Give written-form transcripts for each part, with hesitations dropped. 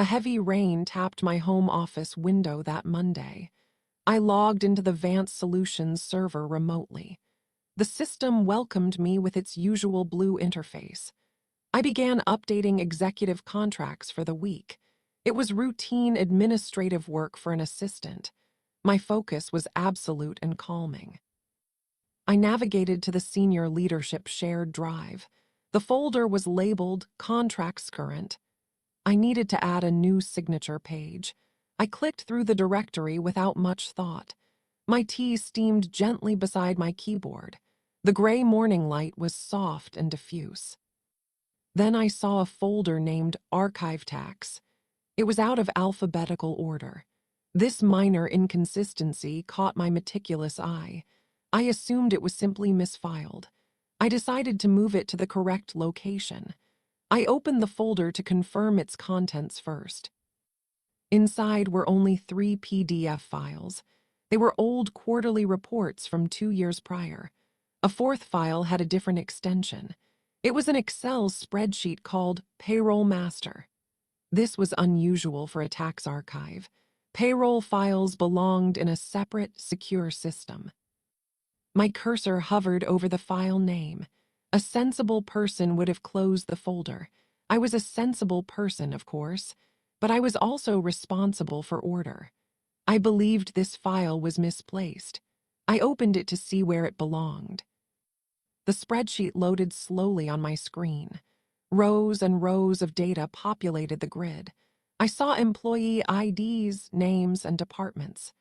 A heavy rain tapped my home office window that Monday. I logged into the Advanced Solutions server remotely. The system welcomed me with its usual blue interface. I began updating executive contracts for the week. It was routine administrative work for an assistant. My focus was absolute and calming. I navigated to the senior leadership shared drive. The folder was labeled Contracts Current. I needed to add a new signature page. I clicked through the directory without much thought. My tea steamed gently beside my keyboard. The gray morning light was soft and diffuse. Then I saw a folder named Archive Tax. It was out of alphabetical order. This minor inconsistency caught my meticulous eye. I assumed it was simply misfiled. I decided to move it to the correct location. I opened the folder to confirm its contents first. Inside were only 3 PDF files. They were old quarterly reports from 2 years prior. A fourth file had a different extension. It was an Excel spreadsheet called Payroll Master. This was unusual for a tax archive. Payroll files belonged in a separate, secure system. My cursor hovered over the file name. A sensible person would have closed the folder. I was a sensible person, of course, but I was also responsible for order. I believed this file was misplaced. I opened it to see where it belonged. The spreadsheet loaded slowly on my screen. Rows and rows of data populated the grid. I saw employee IDs, names, and departments.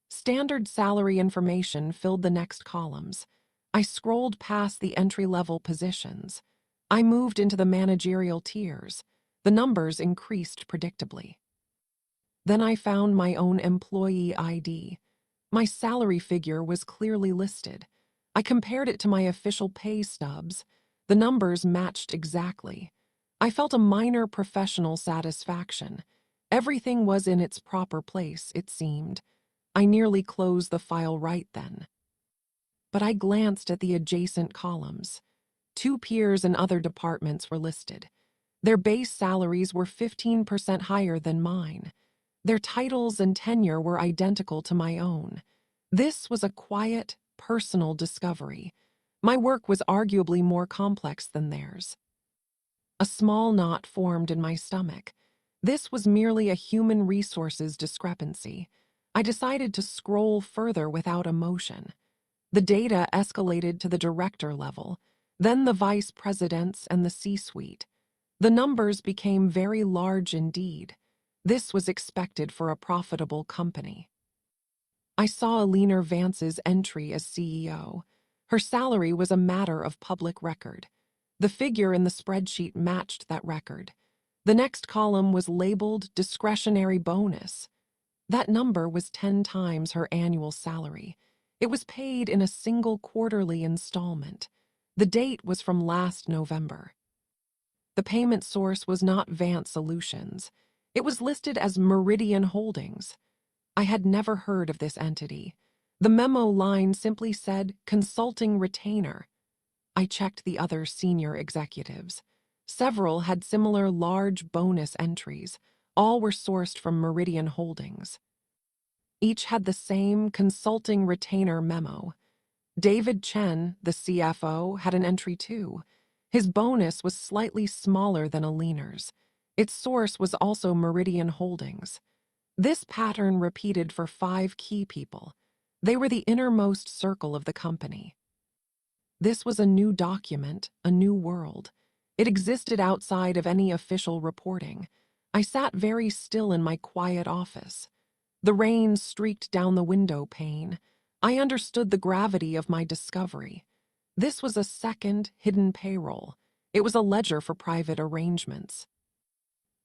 Standard salary information filled the next columns. I scrolled past the entry-level positions. I moved into the managerial tiers. The numbers increased predictably. Then I found my own employee ID. My salary figure was clearly listed. I compared it to my official pay stubs. The numbers matched exactly. I felt a minor professional satisfaction. Everything was in its proper place, it seemed. I nearly closed the file right then. But I glanced at the adjacent columns. 2 peers in other departments were listed. Their base salaries were 15% higher than mine. Their titles and tenure were identical to my own. This was a quiet, personal discovery. My work was arguably more complex than theirs. A small knot formed in my stomach. This was merely a human resources discrepancy. I decided to scroll further without emotion. The data escalated to the director level, then the vice presidents and the C-suite. The numbers became very large indeed. This was expected for a profitable company. I saw Alina Vance's entry as CEO. Her salary was a matter of public record. The figure in the spreadsheet matched that record. The next column was labeled discretionary bonus. That number was 10 times her annual salary. It was paid in a single quarterly installment. The date was from last November. The payment source was not Vance Solutions. It was listed as Meridian Holdings. I had never heard of this entity. The memo line simply said, Consulting Retainer. I checked the other senior executives. Several had similar large bonus entries. All were sourced from Meridian Holdings. Each had the same Consulting Retainer memo. David Chen, the CFO, had an entry too. His bonus was slightly smaller than Alina's. Its source was also Meridian Holdings. This pattern repeated for 5 key people. They were the innermost circle of the company. This was a new document, a new world. It existed outside of any official reporting. I sat very still in my quiet office. The rain streaked down the window pane. I understood the gravity of my discovery. This was a second, hidden payroll. It was a ledger for private arrangements.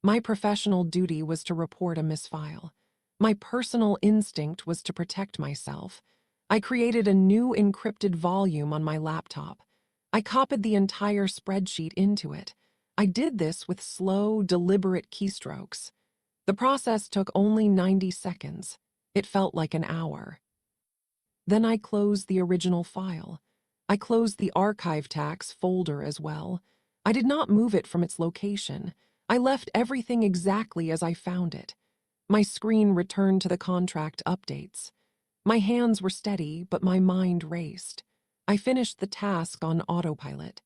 My professional duty was to report a misfile. My personal instinct was to protect myself. I created a new encrypted volume on my laptop. I copied the entire spreadsheet into it. I did this with slow, deliberate keystrokes. The process took only 90 seconds. It felt like an hour. Then I closed the original file. I closed the archive tax folder as well. I did not move it from its location. I left everything exactly as I found it. My screen returned to the contract updates. My hands were steady, but my mind raced. I finished the task on autopilot.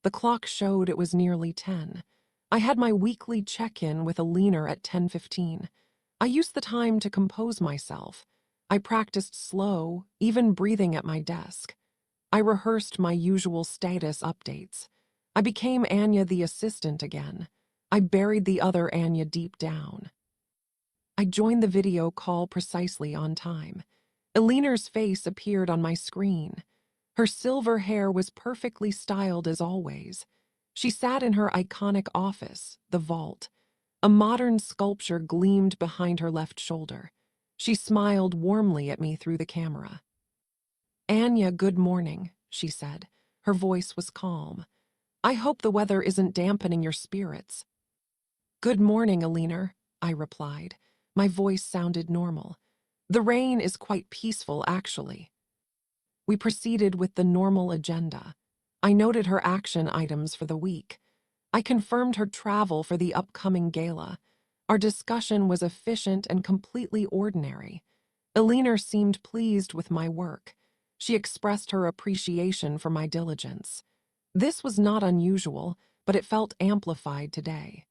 The clock showed it was nearly 10. I had my weekly check-in with a leaner at 10:15. I used the time to compose myself. I practiced slow, even breathing at my desk. I rehearsed my usual status updates. I became Anya the assistant again. I buried the other Anya deep down. I joined the video call precisely on time. Eleanor's face appeared on my screen. Her silver hair was perfectly styled as always. She sat in her iconic office, the vault. A modern sculpture gleamed behind her left shoulder. She smiled warmly at me through the camera. "Anya, good morning," she said. Her voice was calm. "I hope the weather isn't dampening your spirits." "Good morning, Eleanor," I replied. My voice sounded normal. "The rain is quite peaceful, actually." We proceeded with the normal agenda. I noted her action items for the week. I confirmed her travel for the upcoming gala. Our discussion was efficient and completely ordinary. Eleanor seemed pleased with my work. She expressed her appreciation for my diligence. This was not unusual, but it felt amplified today.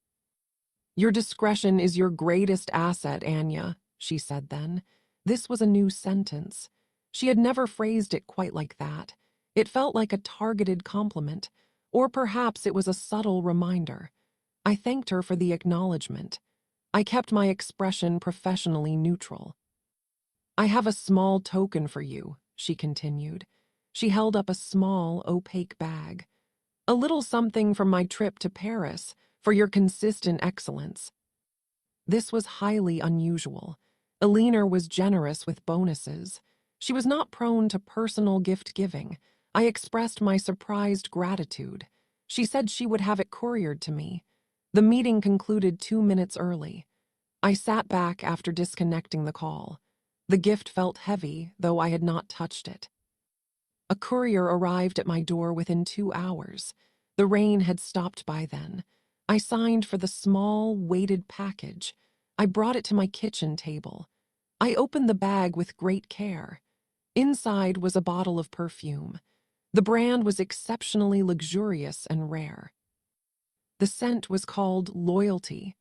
"Your discretion is your greatest asset, Anya," she said then. This was a new sentence. She had never phrased it quite like that. It felt like a targeted compliment, or perhaps it was a subtle reminder. I thanked her for the acknowledgement. I kept my expression professionally neutral. "I have a small token for you," she continued. She held up a small, opaque bag. "A little something from my trip to Paris for your consistent excellence." This was highly unusual. Eleanor was generous with bonuses. She was not prone to personal gift-giving. I expressed my surprised gratitude. She said she would have it couriered to me. The meeting concluded 2 minutes early. I sat back after disconnecting the call. The gift felt heavy, though I had not touched it. A courier arrived at my door within 2 hours. The rain had stopped by then. I signed for the small, weighted package. I brought it to my kitchen table. I opened the bag with great care. Inside was a bottle of perfume. The brand was exceptionally luxurious and rare. The scent was called Loyalty.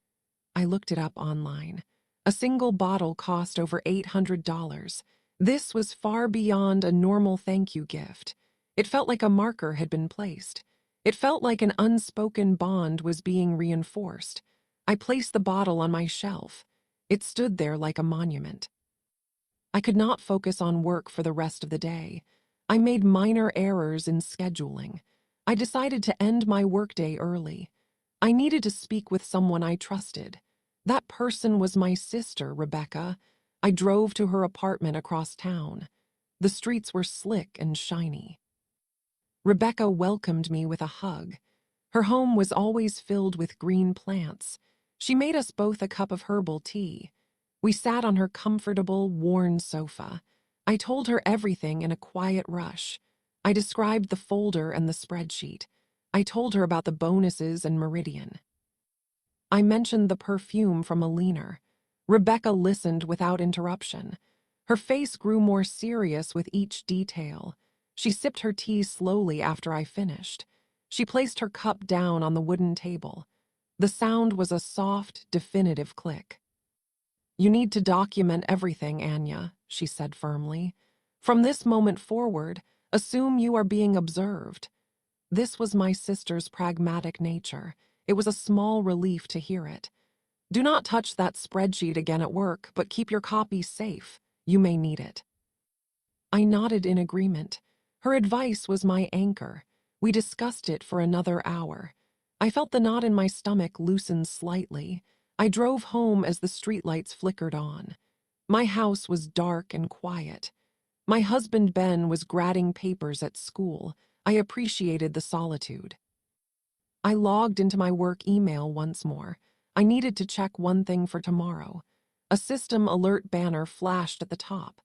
I looked it up online. A single bottle cost over $800. This was far beyond a normal thank you gift. It felt like a marker had been placed. It felt like an unspoken bond was being reinforced. I placed the bottle on my shelf. It stood there like a monument. I could not focus on work for the rest of the day. I made minor errors in scheduling. I decided to end my workday early. I needed to speak with someone I trusted. That person was my sister, Rebecca. I drove to her apartment across town. The streets were slick and shiny. Rebecca welcomed me with a hug. Her home was always filled with green plants. She made us both a cup of herbal tea. We sat on her comfortable, worn sofa. I told her everything in a quiet rush. I described the folder and the spreadsheet. I told her about the bonuses and Meridian. I mentioned the perfume from a leaner. Rebecca listened without interruption. Her face grew more serious with each detail. She sipped her tea slowly after I finished. She placed her cup down on the wooden table. The sound was a soft, definitive click. "You need to document everything, Anya," she said firmly. "From this moment forward, assume you are being observed." This was my sister's pragmatic nature. It was a small relief to hear it. "Do not touch that spreadsheet again at work, but keep your copy safe. You may need it." I nodded in agreement. Her advice was my anchor. We discussed it for another hour. I felt the knot in my stomach loosen slightly. I drove home as the streetlights flickered on. My house was dark and quiet. My husband Ben was grading papers at school. I appreciated the solitude. I logged into my work email once more. I needed to check one thing for tomorrow. A system alert banner flashed at the top.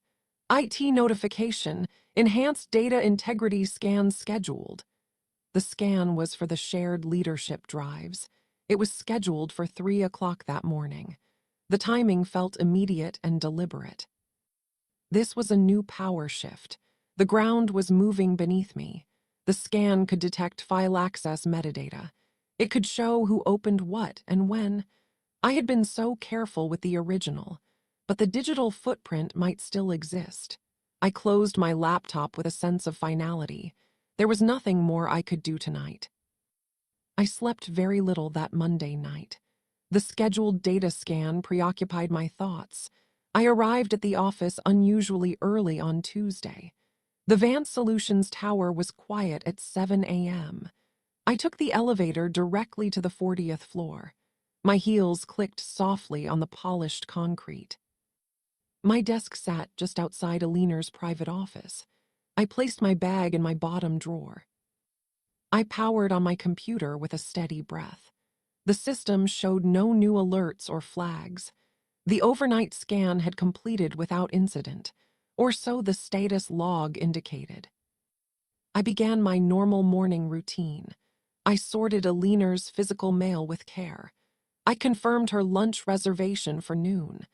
"IT notification, enhanced data integrity scan scheduled." The scan was for the shared leadership drives. It was scheduled for 3 o'clock that morning. The timing felt immediate and deliberate. This was a new power shift. The ground was moving beneath me. The scan could detect file access metadata. It could show who opened what and when. I had been so careful with the original, but the digital footprint might still exist. I closed my laptop with a sense of finality. There was nothing more I could do tonight. I slept very little that Monday night. The scheduled data scan preoccupied my thoughts. I arrived at the office unusually early on Tuesday. The Advanced Solutions tower was quiet at 7 a.m. I took the elevator directly to the 40th floor. My heels clicked softly on the polished concrete. My desk sat just outside Aliner's private office. I placed my bag in my bottom drawer. I powered on my computer with a steady breath. The system showed no new alerts or flags. The overnight scan had completed without incident, or so the status log indicated. I began my normal morning routine. I sorted Aliner's physical mail with care. I confirmed her lunch reservation for noon.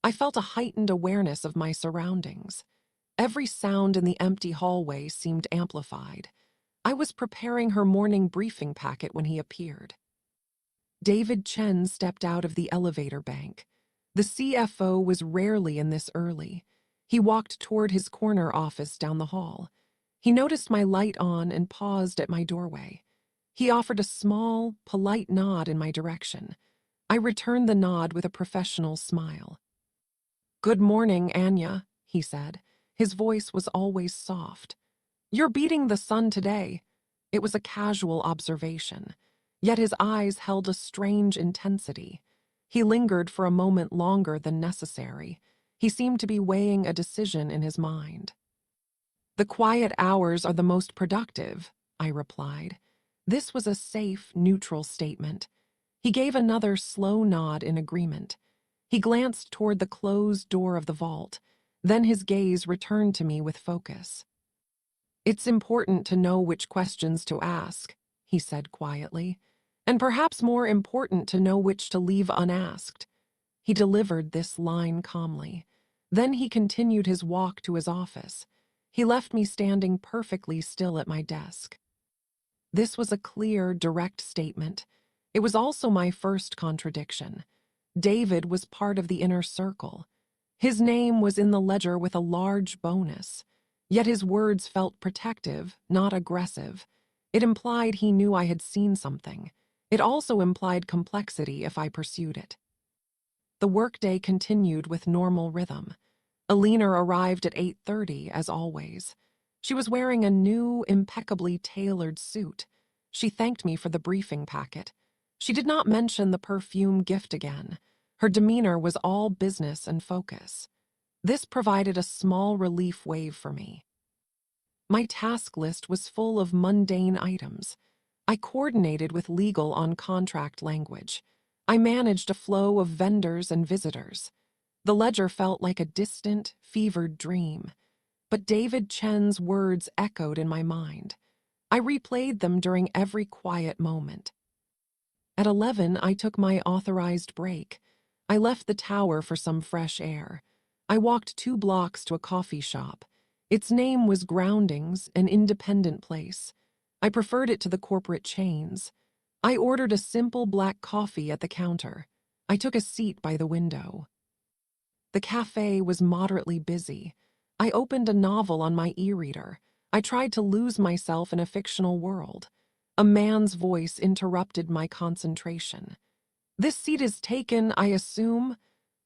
I felt a heightened awareness of my surroundings. Every sound in the empty hallway seemed amplified. I was preparing her morning briefing packet when he appeared. David Chen stepped out of the elevator bank. The CFO was rarely in this early. He walked toward his corner office down the hall. He noticed my light on and paused at my doorway. He offered a small, polite nod in my direction. I returned the nod with a professional smile. "Good morning, Anya," he said. His voice was always soft. "You're beating the sun today." It was a casual observation, yet his eyes held a strange intensity. He lingered for a moment longer than necessary. He seemed to be weighing a decision in his mind. "The quiet hours are the most productive," I replied. This was a safe, neutral statement. He gave another slow nod in agreement. He glanced toward the closed door of the vault. Then his gaze returned to me with focus. "It's important to know which questions to ask," he said quietly, "and perhaps more important to know which to leave unasked." He delivered this line calmly. Then he continued his walk to his office. He left me standing perfectly still at my desk. This was a clear, direct statement. It was also my first contradiction. David was part of the inner circle. His name was in the ledger with a large bonus. Yet his words felt protective, not aggressive. It implied he knew I had seen something. It also implied complexity if I pursued it. The workday continued with normal rhythm. Alina arrived at 8:30, as always. She was wearing a new, impeccably tailored suit. She thanked me for the briefing packet. She did not mention the perfume gift again. Her demeanor was all business and focus. This provided a small relief wave for me. My task list was full of mundane items. I coordinated with legal on contract language. I managed a flow of vendors and visitors. The ledger felt like a distant, fevered dream. But David Chen's words echoed in my mind. I replayed them during every quiet moment. At 11, I took my authorized break. I left the tower for some fresh air. I walked 2 blocks to a coffee shop. Its name was Groundings, an independent place. I preferred it to the corporate chains. I ordered a simple black coffee at the counter. I took a seat by the window. The cafe was moderately busy. I opened a novel on my e-reader. I tried to lose myself in a fictional world. A man's voice interrupted my concentration. "This seat is taken, I assume?"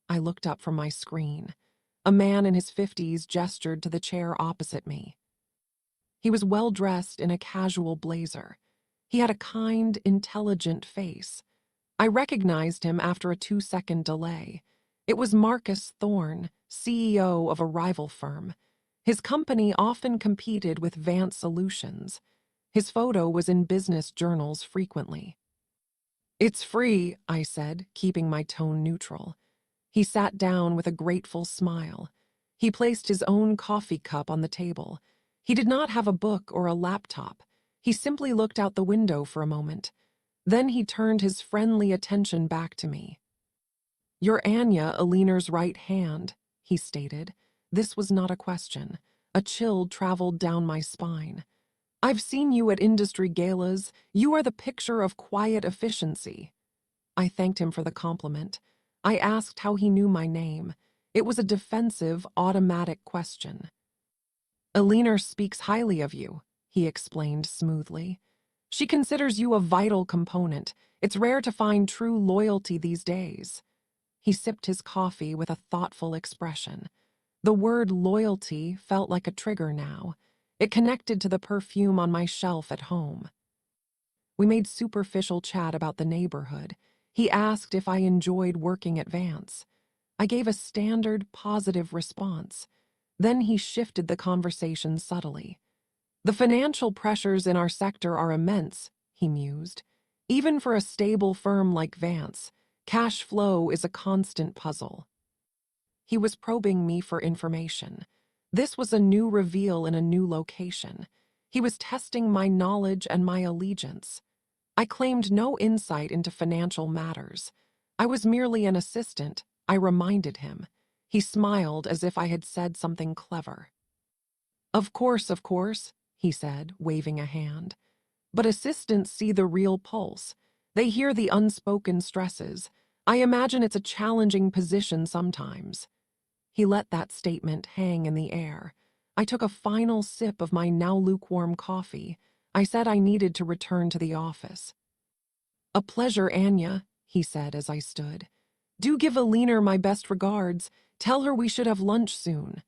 I looked up from my screen. A man in his 50s gestured to the chair opposite me. He was well-dressed in a casual blazer. He had a kind, intelligent face. I recognized him after a 2-second delay. It was Marcus Thorne, CEO of a rival firm. His company often competed with Advanced Solutions. His photo was in business journals frequently. "It's free," I said, keeping my tone neutral. He sat down with a grateful smile. He placed his own coffee cup on the table. He did not have a book or a laptop. He simply looked out the window for a moment. Then he turned his friendly attention back to me. "You're Anya, Aliner's right hand," he stated. This was not a question. A chill traveled down my spine. "I've seen you at industry galas. You are the picture of quiet efficiency." I thanked him for the compliment. I asked how he knew my name. It was a defensive, automatic question. "Aliner speaks highly of you," he explained smoothly. "She considers you a vital component. It's rare to find true loyalty these days." He sipped his coffee with a thoughtful expression. The word loyalty felt like a trigger now. It connected to the perfume on my shelf at home. We made superficial chat about the neighborhood. He asked if I enjoyed working at Vance. I gave a standard, positive response. Then he shifted the conversation subtly. "The financial pressures in our sector are immense," he mused. "Even for a stable firm like Vance, cash flow is a constant puzzle." He was probing me for information. This was a new reveal in a new location. He was testing my knowledge and my allegiance. I claimed no insight into financial matters. I was merely an assistant, I reminded him. He smiled as if I had said something clever. Of course," he said, waving a hand. "But assistants see the real pulse. They hear the unspoken stresses. I imagine it's a challenging position sometimes." He let that statement hang in the air. I took a final sip of my now lukewarm coffee. I said I needed to return to the office. "A pleasure, Anya," he said as I stood. "Do give Aliner my best regards. Tell her we should have lunch soon."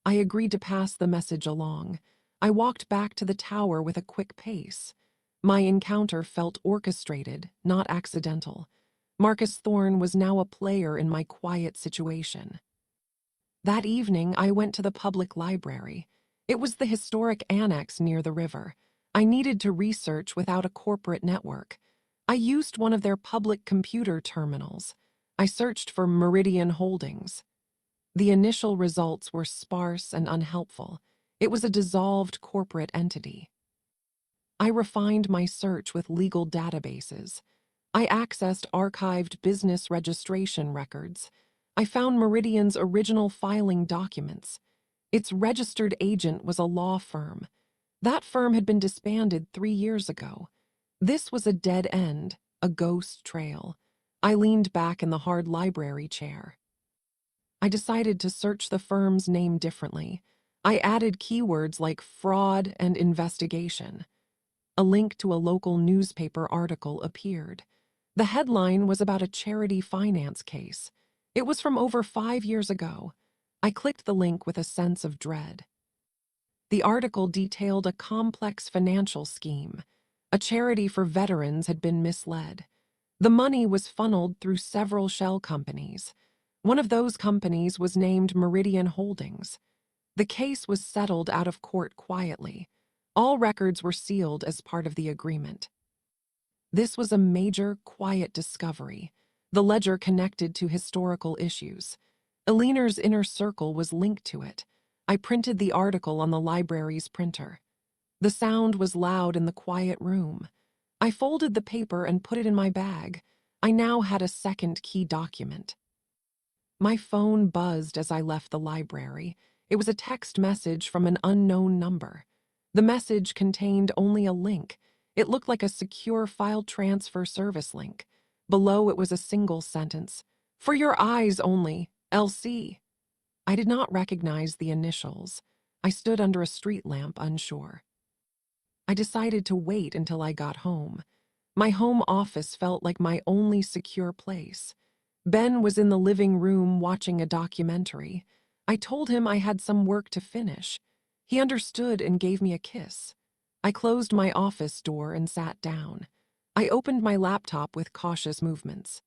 I agreed to pass the message along. I walked back to the tower with a quick pace. My encounter felt orchestrated, not accidental. Marcus Thorne was now a player in my quiet situation. That evening, I went to the public library. It was the historic annex near the river. I needed to research without a corporate network. I used one of their public computer terminals. I searched for Meridian Holdings. The initial results were sparse and unhelpful. It was a dissolved corporate entity. I refined my search with legal databases. I accessed archived business registration records. I found Meridian's original filing documents. Its registered agent was a law firm. That firm had been disbanded 3 years ago. This was a dead end, a ghost trail. I leaned back in the hard library chair. I decided to search the firm's name differently. I added keywords like fraud and investigation. A link to a local newspaper article appeared. The headline was about a charity finance case. It was from over 5 years ago. I clicked the link with a sense of dread. The article detailed a complex financial scheme. A charity for veterans had been misled. The money was funneled through several shell companies. One of those companies was named Meridian Holdings. The case was settled out of court quietly. All records were sealed as part of the agreement. This was a major, quiet discovery. The ledger connected to historical issues. Aliner's inner circle was linked to it. I printed the article on the library's printer. The sound was loud in the quiet room. I folded the paper and put it in my bag. I now had a second key document. My phone buzzed as I left the library. It was a text message from an unknown number. The message contained only a link. It looked like a secure file transfer service link. Below it was a single sentence. "For your eyes only, LC." I did not recognize the initials. I stood under a street lamp, unsure. I decided to wait until I got home. My home office felt like my only secure place. Ben was in the living room watching a documentary. I told him I had some work to finish. He understood and gave me a kiss. I closed my office door and sat down. I opened my laptop with cautious movements.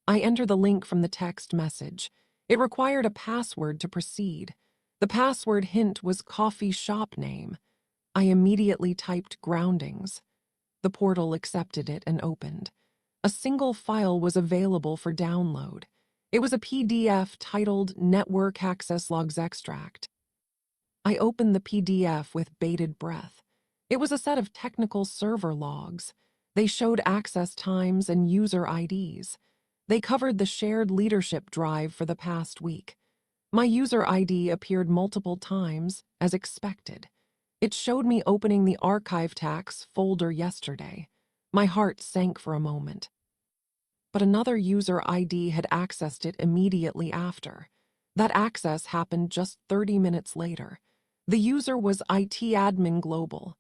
I entered the link from the text message. It required a password to proceed. The password hint was coffee shop name. I immediately typed groundings. The portal accepted it and opened. A single file was available for download. It was a PDF titled Network Access Logs Extract. I opened the PDF with bated breath. It was a set of technical server logs. They showed access times and user IDs. They covered the shared leadership drive for the past week. My user ID appeared multiple times, as expected. It showed me opening the archive tax folder yesterday. My heart sank for a moment. But another user ID had accessed it immediately after. That access happened just 30 minutes later. The user was IT Admin Global.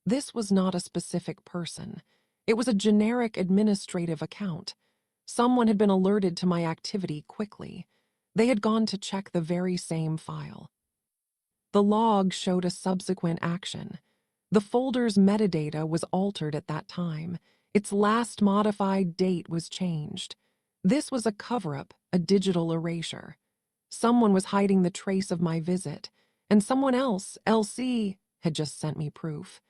This was not a specific person. It was a generic administrative account. Someone had been alerted to my activity quickly. They had gone to check the very same file. The log showed a subsequent action. The folder's metadata was altered at that time. Its last modified date was changed. This was a cover-up, a digital erasure. Someone was hiding the trace of my visit, and someone else, LC, had just sent me proof.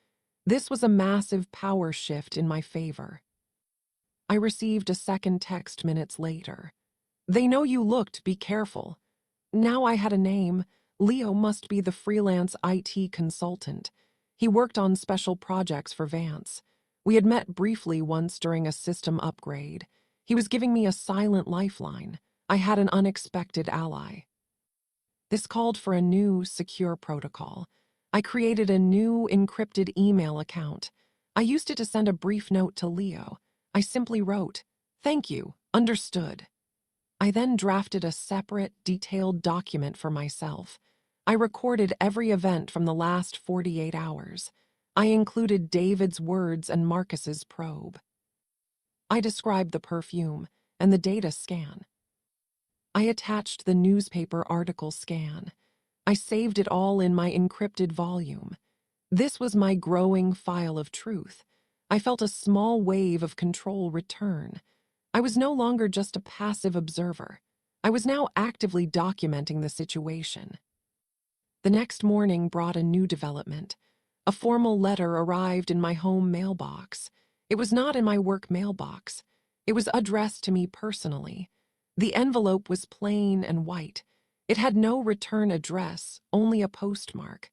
This was a massive power shift in my favor. I received a second text minutes later. "They know you looked, be careful." Now I had a name. Leo must be the freelance IT consultant. He worked on special projects for Vance. We had met briefly once during a system upgrade. He was giving me a silent lifeline. I had an unexpected ally. This called for a new, secure protocol. I created a new, encrypted email account. I used it to send a brief note to Leo. I simply wrote, "Thank you, understood." I then drafted a separate, detailed document for myself. I recorded every event from the last 48 hours. I included David's words and Marcus's probe. I described the perfume and the data scan. I attached the newspaper article scan. I saved it all in my encrypted volume. This was my growing file of truth. I felt a small wave of control return. I was no longer just a passive observer. I was now actively documenting the situation. The next morning brought a new development. A formal letter arrived in my home mailbox. It was not in my work mailbox. It was addressed to me personally. The envelope was plain and white. It had no return address, only a postmark.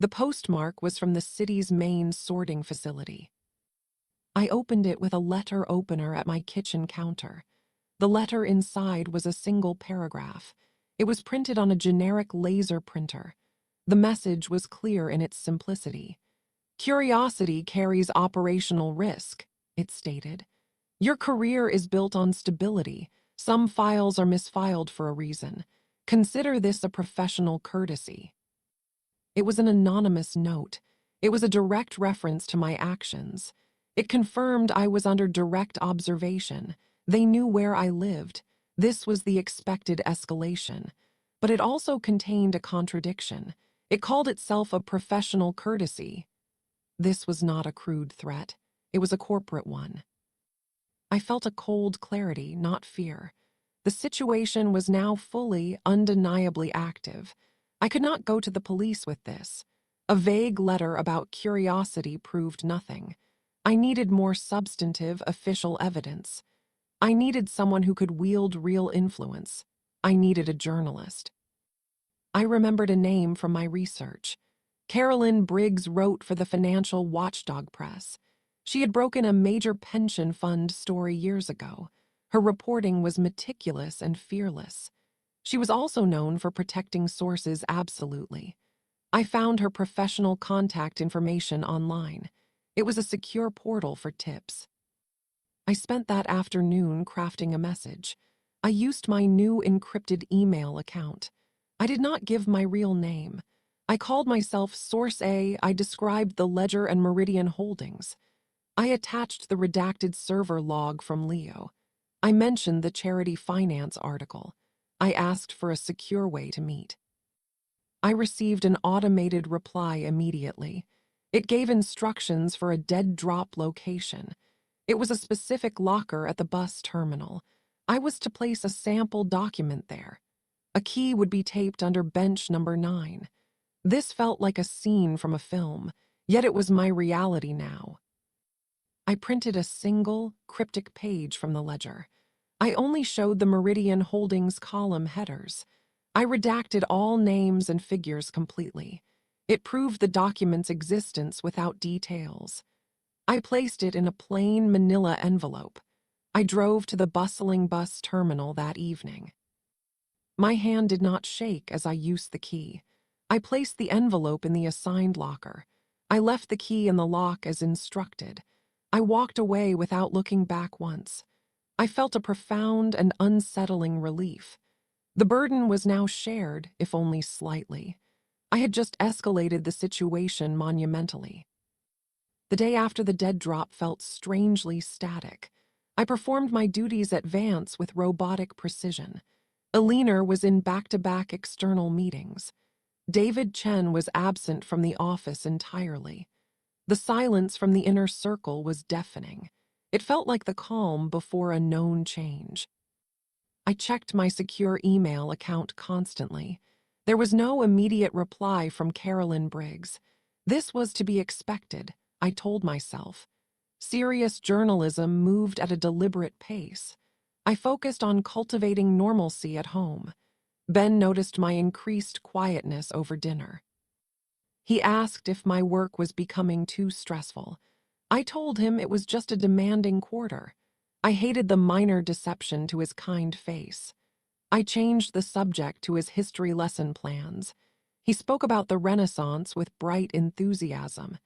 The postmark was from the city's main sorting facility. I opened it with a letter opener at my kitchen counter. The letter inside was a single paragraph. It was printed on a generic laser printer. The message was clear in its simplicity. "Curiosity carries operational risk," it stated. "Your career is built on stability. Some files are misfiled for a reason. Consider this a professional courtesy." It was an anonymous note. It was a direct reference to my actions. It confirmed I was under direct observation. They knew where I lived. This was the expected escalation. But it also contained a contradiction. It called itself a professional courtesy. This was not a crude threat. It was a corporate one. I felt a cold clarity, not fear. The situation was now fully, undeniably active. I could not go to the police with this. A vague letter about curiosity proved nothing. I needed more substantive, official evidence. I needed someone who could wield real influence. I needed a journalist. I remembered a name from my research. Carolyn Briggs wrote for the Financial Watchdog Press. She had broken a major pension fund story years ago. Her reporting was meticulous and fearless. She was also known for protecting sources absolutely. I found her professional contact information online. It was a secure portal for tips. I spent that afternoon crafting a message. I used my new encrypted email account. I did not give my real name. I called myself Source A. I described the Ledger and Meridian holdings. I attached the redacted server log from Leo. I mentioned the charity finance article. I asked for a secure way to meet. I received an automated reply immediately. It gave instructions for a dead drop location. It was a specific locker at the bus terminal. I was to place a sample document there. A key would be taped under bench number 9. This felt like a scene from a film, yet it was my reality now. I printed a single, cryptic page from the ledger. I only showed the Meridian Holdings column headers. I redacted all names and figures completely. It proved the document's existence without details. I placed it in a plain manila envelope. I drove to the bustling bus terminal that evening. My hand did not shake as I used the key. I placed the envelope in the assigned locker. I left the key in the lock as instructed. I walked away without looking back once. I felt a profound and unsettling relief. The burden was now shared, if only slightly. I had just escalated the situation monumentally. The day after the dead drop felt strangely static. I performed my duties at Vance with robotic precision. Alina was in back-to-back external meetings. David Chen was absent from the office entirely. The silence from the inner circle was deafening. It felt like the calm before a known change. I checked my secure email account constantly. There was no immediate reply from Carolyn Briggs. This was to be expected, I told myself. Serious journalism moved at a deliberate pace. I focused on cultivating normalcy at home. Ben noticed my increased quietness over dinner. He asked if my work was becoming too stressful. I told him it was just a demanding quarter. I hated the minor deception to his kind face. I changed the subject to his history lesson plans. He spoke about the Renaissance with bright enthusiasm.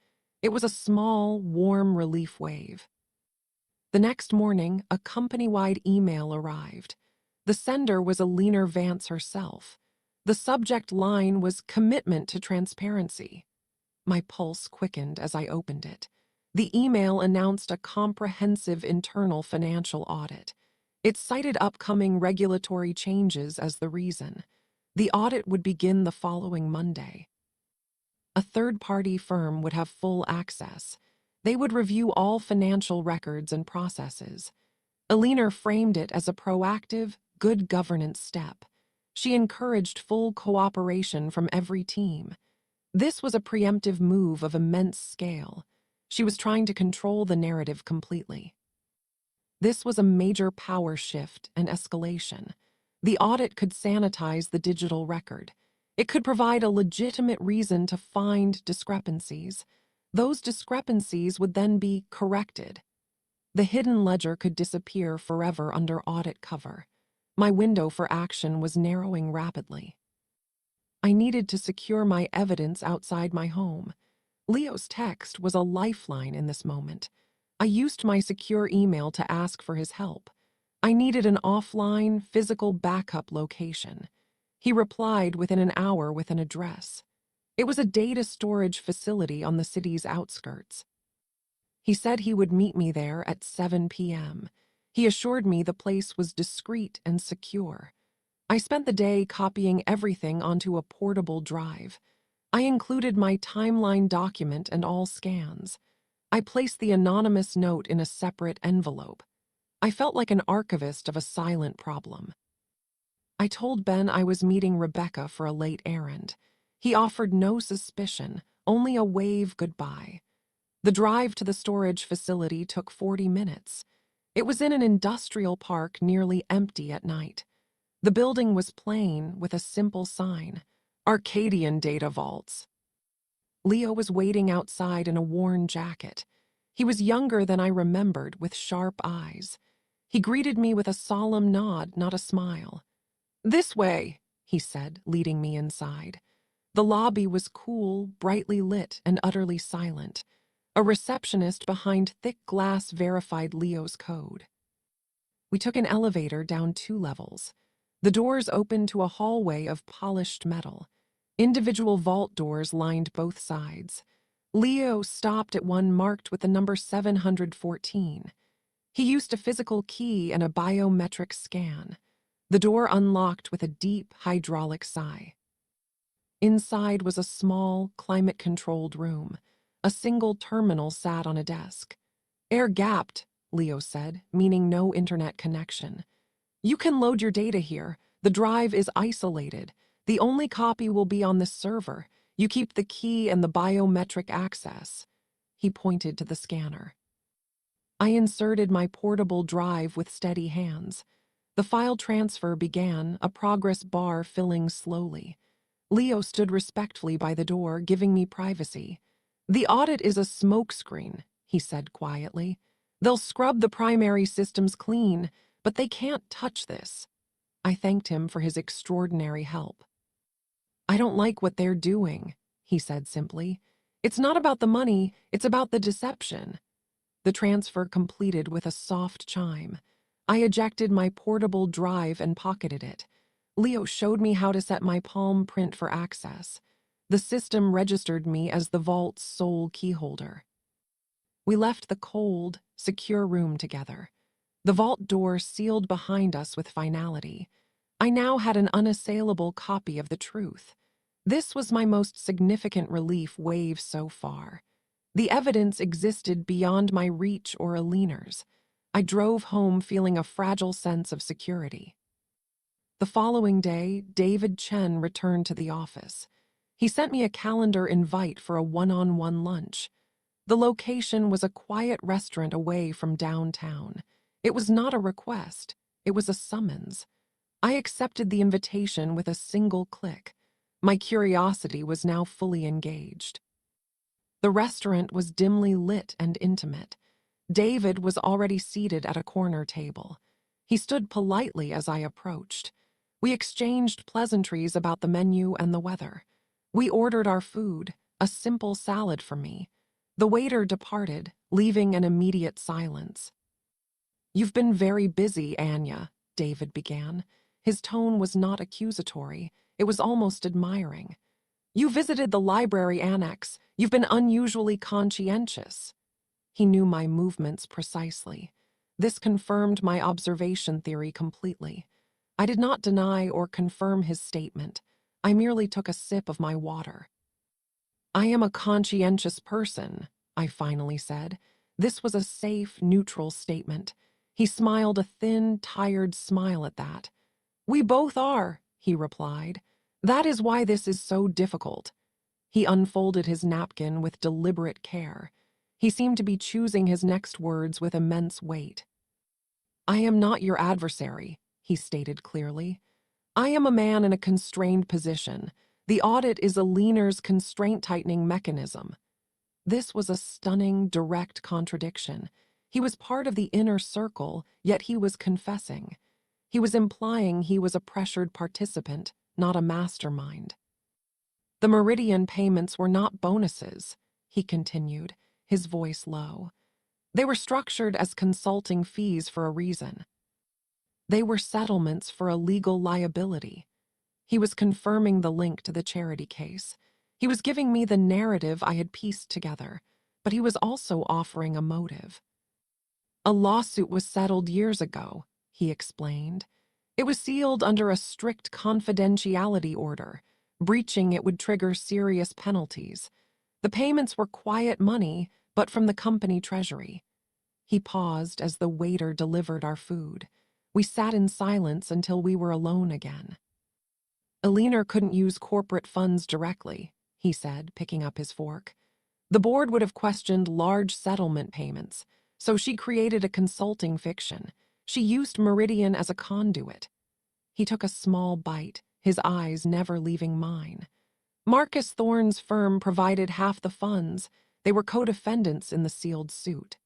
It was a small, warm relief wave. The next morning, a company-wide email arrived. The sender was Alina Vance herself. The subject line was commitment to transparency. My pulse quickened as I opened it. The email announced a comprehensive internal financial audit. It cited upcoming regulatory changes as the reason. The audit would begin the following Monday. A third-party firm would have full access. They would review all financial records and processes. Alina framed it as a proactive, good governance step. She encouraged full cooperation from every team. This was a preemptive move of immense scale. She was trying to control the narrative completely. This was a major power shift and escalation. The audit could sanitize the digital record. It could provide a legitimate reason to find discrepancies. Those discrepancies would then be corrected. The hidden ledger could disappear forever under audit cover. My window for action was narrowing rapidly. I needed to secure my evidence outside my home. Leo's text was a lifeline in this moment. I used my secure email to ask for his help. I needed an offline, physical backup location. He replied within an hour with an address. It was a data storage facility on the city's outskirts. He said he would meet me there at 7 p.m. He assured me the place was discreet and secure. I spent the day copying everything onto a portable drive. I included my timeline document and all scans. I placed the anonymous note in a separate envelope. I felt like an archivist of a silent problem. I told Ben I was meeting Rebecca for a late errand. He offered no suspicion, only a wave goodbye. The drive to the storage facility took 40 minutes. It was in an industrial park nearly empty at night. The building was plain with a simple sign, Arcadian Data Vaults. Leo was waiting outside in a worn jacket. He was younger than I remembered, with sharp eyes. He greeted me with a solemn nod, not a smile. "This way," he said, leading me inside. The lobby was cool, brightly lit, and utterly silent. A receptionist behind thick glass verified Leo's code. We took an elevator down 2 levels. The doors opened to a hallway of polished metal. Individual vault doors lined both sides. Leo stopped at one marked with the number 714. He used a physical key and a biometric scan. The door unlocked with a deep hydraulic sigh. Inside was a small, climate-controlled room. A single terminal sat on a desk. "Air-gapped," Leo said, meaning no internet connection. "You can load your data here. The drive is isolated. The only copy will be on this server. You keep the key and the biometric access." He pointed to the scanner. I inserted my portable drive with steady hands. The file transfer began, a progress bar filling slowly. Leo stood respectfully by the door, giving me privacy. "The audit is a smokescreen," he said quietly. They'll scrub the primary systems clean, but they can't touch this. I thanked him for his extraordinary help. I don't like what they're doing, he said simply. It's not about the money, it's about the deception. The transfer completed with a soft chime. I ejected my portable drive and pocketed it. Leo showed me how to set my palm print for access. The system registered me as the vault's sole keyholder. We left the cold, secure room together. The vault door sealed behind us with finality. I now had an unassailable copy of the truth. This was my most significant relief wave so far. The evidence existed beyond my reach or Aline's. I drove home feeling a fragile sense of security. The following day, David Chen returned to the office. He sent me a calendar invite for a one-on-one lunch. The location was a quiet restaurant away from downtown. It was not a request, it was a summons. I accepted the invitation with a single click. My curiosity was now fully engaged. The restaurant was dimly lit and intimate. David was already seated at a corner table. He stood politely as I approached. We exchanged pleasantries about the menu and the weather. We ordered our food, a simple salad for me. The waiter departed, leaving an immediate silence. "You've been very busy, Anya," David began. His tone was not accusatory, it was almost admiring. "You visited the library annex. You've been unusually conscientious." He knew my movements precisely. This confirmed my observation theory completely. I did not deny or confirm his statement. I merely took a sip of my water. "I am a conscientious person," I finally said. This was a safe, neutral statement. He smiled a thin, tired smile at that. "We both are," he replied. "That is why this is so difficult." He unfolded his napkin with deliberate care. He seemed to be choosing his next words with immense weight. "I am not your adversary," he stated clearly. "I am a man in a constrained position. The audit is a leaner's constraint-tightening mechanism." This was a stunning, direct contradiction. He was part of the inner circle, yet he was confessing. He was implying he was a pressured participant, not a mastermind. "The Meridian payments were not bonuses," he continued, his voice low. "They were structured as consulting fees for a reason. They were settlements for a legal liability." He was confirming the link to the charity case. He was giving me the narrative I had pieced together, but he was also offering a motive. "A lawsuit was settled years ago," he explained. "It was sealed under a strict confidentiality order. Breaching it would trigger serious penalties. The payments were quiet money, but from the company treasury." He paused as the waiter delivered our food. We sat in silence until we were alone again. "Alina couldn't use corporate funds directly," he said, picking up his fork. "The board would have questioned large settlement payments, so she created a consulting fiction. She used Meridian as a conduit." He took a small bite, his eyes never leaving mine. "Marcus Thorne's firm provided half the funds. They were co-defendants in the sealed suit."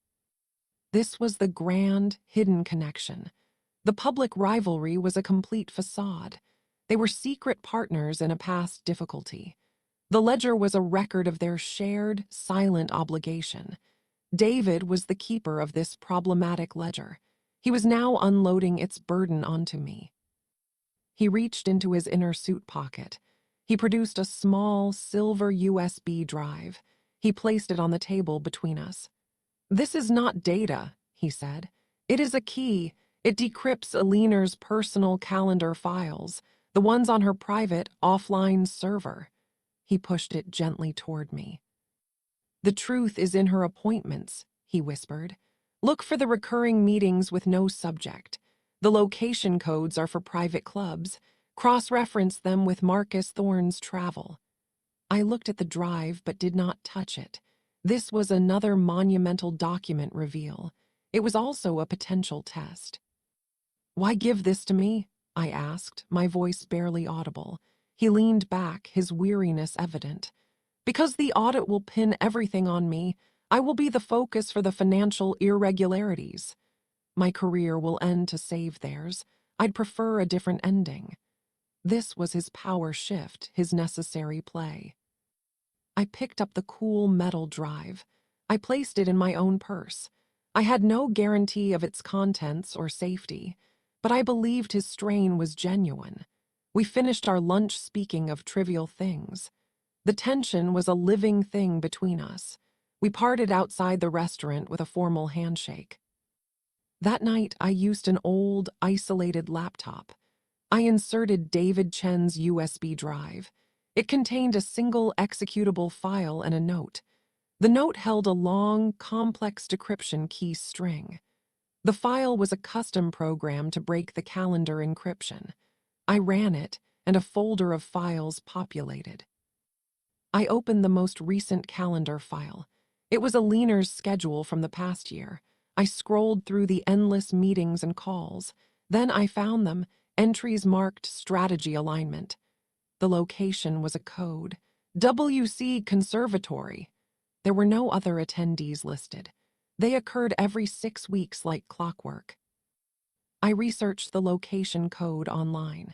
This was the grand, hidden connection. The public rivalry was a complete facade. They were secret partners in a past difficulty. The ledger was a record of their shared, silent obligation. David was the keeper of this problematic ledger. He was now unloading its burden onto me. He reached into his inner suit pocket. He produced a small, silver USB drive. He placed it on the table between us. "This is not data," he said. "It is a key. It decrypts Aline's personal calendar files, the ones on her private, offline server." He pushed it gently toward me. "The truth is in her appointments," he whispered. "Look for the recurring meetings with no subject. The location codes are for private clubs. Cross-reference them with Marcus Thorne's travel." I looked at the drive but did not touch it. This was another monumental document reveal. It was also a potential test. "Why give this to me?" I asked, my voice barely audible. He leaned back, his weariness evident. "Because the audit will pin everything on me. I will be the focus for the financial irregularities. My career will end to save theirs. I'd prefer a different ending. This was his power shift, his necessary play. I picked up the cool metal drive. I placed it in my own purse. I had no guarantee of its contents or safety, but I believed his strain was genuine. We finished our lunch speaking of trivial things. The tension was a living thing between us. We parted outside the restaurant with a formal handshake. That night, I used an old, isolated laptop. I inserted David Chen's USB drive. It contained a single executable file and a note. The note held a long, complex decryption key string. The file was a custom program to break the calendar encryption. I ran it, and a folder of files populated. I opened the most recent calendar file. It was a leaner's schedule from the past year. I scrolled through the endless meetings and calls. Then I found them, entries marked strategy alignment. The location was a code. WC Conservatory. There were no other attendees listed. They occurred every 6 weeks like clockwork. I researched the location code online.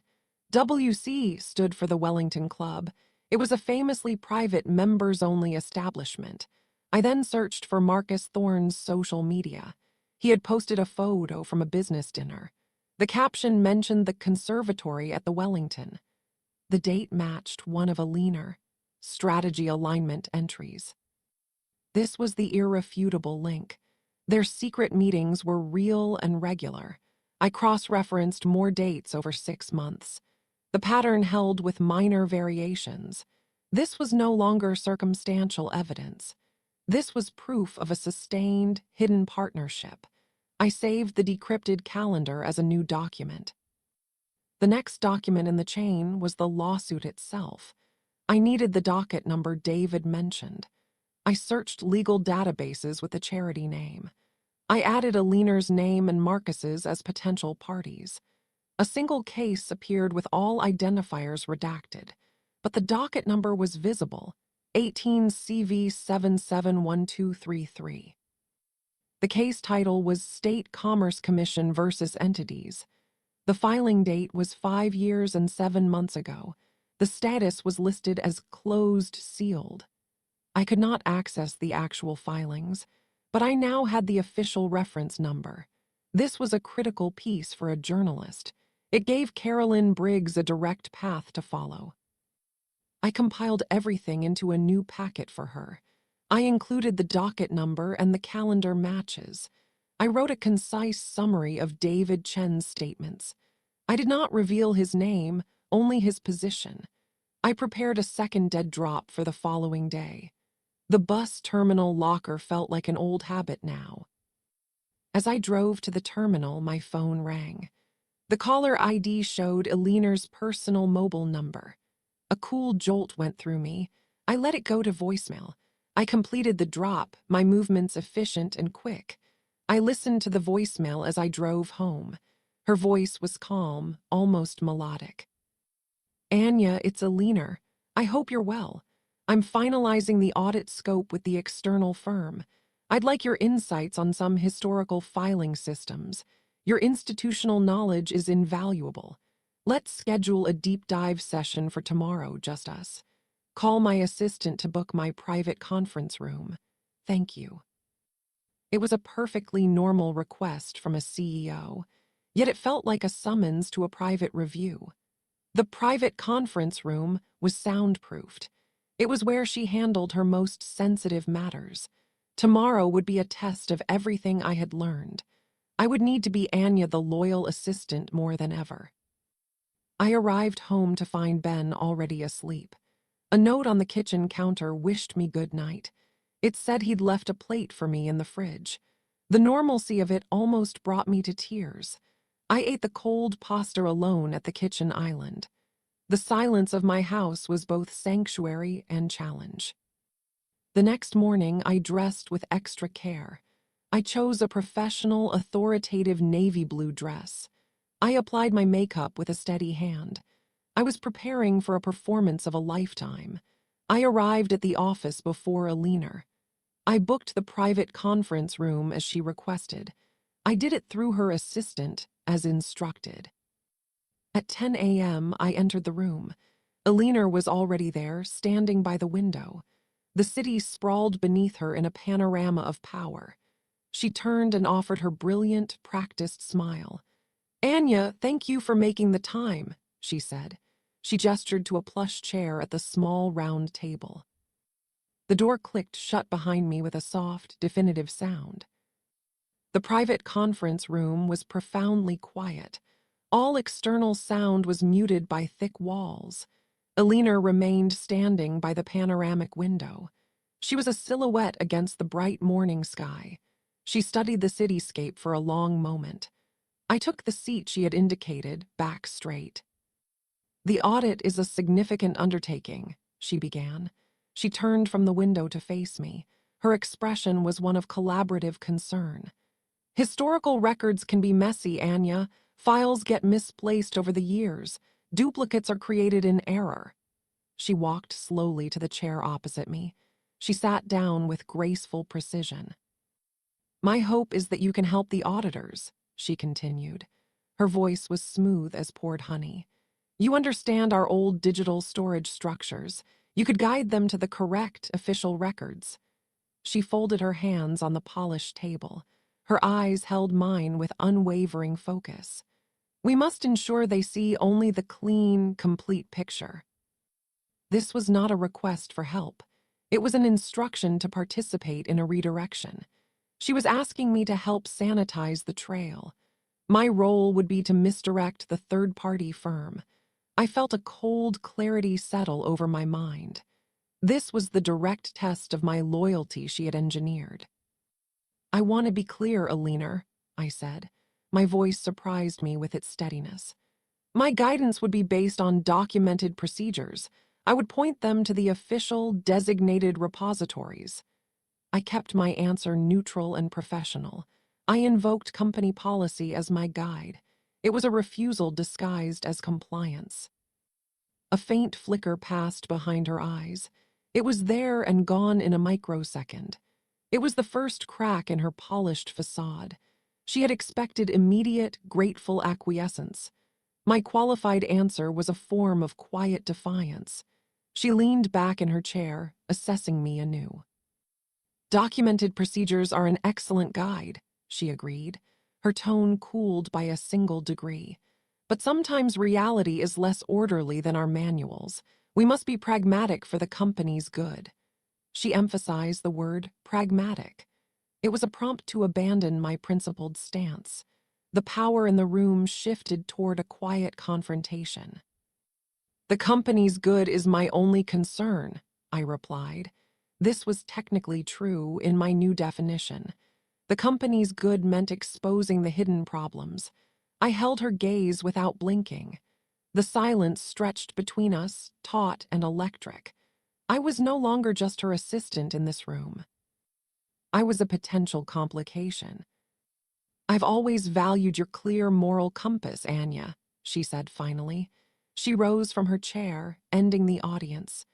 WC stood for the Wellington Club. It was a famously private members-only establishment. I then searched for Marcus Thorne's social media. He had posted a photo from a business dinner. The caption mentioned the conservatory at the Wellington. The date matched one of a leaner strategy alignment entries. This was the irrefutable link. Their secret meetings were real and regular. I cross-referenced more dates over 6 months. The pattern held with minor variations. This was no longer circumstantial evidence. This was proof of a sustained, hidden partnership. I saved the decrypted calendar as a new document. The next document in the chain was the lawsuit itself. I needed the docket number David mentioned. I searched legal databases with the charity name. I added a leaner's name and Marcus's as potential parties. A single case appeared with all identifiers redacted, but the docket number was visible, 18 CV 771233. The case title was State Commerce Commission versus Entities. The filing date was 5 years and 7 months ago. The status was listed as closed sealed. I could not access the actual filings, but I now had the official reference number. This was a critical piece for a journalist. It gave Carolyn Briggs a direct path to follow. I compiled everything into a new packet for her. I included the docket number and the calendar matches. I wrote a concise summary of David Chen's statements. I did not reveal his name, only his position. I prepared a second dead drop for the following day. The bus terminal locker felt like an old habit now. As I drove to the terminal, my phone rang. The caller ID showed Eleanor's personal mobile number. A cool jolt went through me. I let it go to voicemail. I completed the drop, my movements efficient and quick. I listened to the voicemail as I drove home. Her voice was calm, almost melodic. Anya, it's Eleanor. I hope you're well. I'm finalizing the audit scope with the external firm. I'd like your insights on some historical filing systems. Your institutional knowledge is invaluable. Let's schedule a deep dive session for tomorrow, just us. Call my assistant to book my private conference room. Thank you. It was a perfectly normal request from a CEO, yet it felt like a summons to a private review. The private conference room was soundproofed. It was where she handled her most sensitive matters. Tomorrow would be a test of everything I had learned. I would need to be Anya the loyal assistant more than ever. I arrived home to find Ben already asleep. A note on the kitchen counter wished me good night. It said he'd left a plate for me in the fridge. The normalcy of it almost brought me to tears. I ate the cold pasta alone at the kitchen island. The silence of my house was both sanctuary and challenge. The next morning, I dressed with extra care. I chose a professional, authoritative navy blue dress. I applied my makeup with a steady hand. I was preparing for a performance of a lifetime. I arrived at the office before Eleanor. I booked the private conference room as she requested. I did it through her assistant, as instructed. At 10 a.m., I entered the room. Alina was already there, standing by the window. The city sprawled beneath her in a panorama of power. She turned and offered her brilliant, practiced smile. "Anya, thank you for making the time," she said. She gestured to a plush chair at the small, round table. The door clicked shut behind me with a soft, definitive sound. The private conference room was profoundly quiet. All external sound was muted by thick walls. Alina remained standing by the panoramic window. She was a silhouette against the bright morning sky. She studied the cityscape for a long moment. I took the seat she had indicated, back straight. "The audit is a significant undertaking," she began. She turned from the window to face me. Her expression was one of collaborative concern. "Historical records can be messy, Anya. Files get misplaced over the years. Duplicates are created in error." She walked slowly to the chair opposite me. She sat down with graceful precision. "My hope is that you can help the auditors," she continued. Her voice was smooth as poured honey. "You understand our old digital storage structures. You could guide them to the correct official records." She folded her hands on the polished table. Her eyes held mine with unwavering focus. "We must ensure they see only the clean, complete picture." This was not a request for help. It was an instruction to participate in a redirection. She was asking me to help sanitize the trail. My role would be to misdirect the third-party firm. I felt a cold clarity settle over my mind. This was the direct test of my loyalty she had engineered. "I want to be clear, Alina," I said. My voice surprised me with its steadiness. "My guidance would be based on documented procedures. I would point them to the official, designated repositories." I kept my answer neutral and professional. I invoked company policy as my guide. It was a refusal disguised as compliance. A faint flicker passed behind her eyes. It was there and gone in a microsecond. It was the first crack in her polished facade. She had expected immediate, grateful acquiescence. My qualified answer was a form of quiet defiance. She leaned back in her chair, assessing me anew. "Documented procedures are an excellent guide," she agreed. Her tone cooled by a single degree. "But sometimes reality is less orderly than our manuals. We must be pragmatic for the company's good." She emphasized the word pragmatic. It was a prompt to abandon my principled stance. The power in the room shifted toward a quiet confrontation. "The company's good is my only concern," I replied. This was technically true in my new definition. The company's good meant exposing the hidden problems. I held her gaze without blinking. The silence stretched between us, taut and electric. I was no longer just her assistant in this room. I was a potential complication. "I've always valued your clear moral compass, Anya," she said finally. She rose from her chair, ending the audience.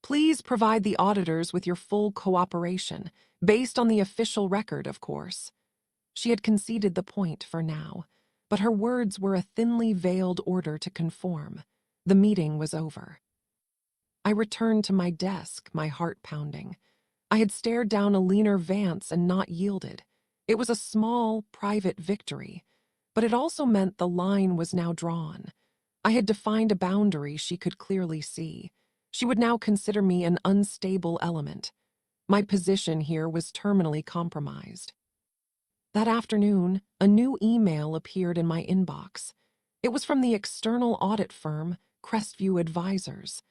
"Please provide the auditors with your full cooperation, based on the official record, of course." She had conceded the point for now, but her words were a thinly veiled order to conform. The meeting was over. I returned to my desk, my heart pounding. I had stared down a leaner Vance and not yielded. It was a small, private victory, but it also meant the line was now drawn. I had defined a boundary she could clearly see. She would now consider me an unstable element. My position here was terminally compromised. That afternoon, a new email appeared in my inbox. It was from the external audit firm, Crestview Advisors.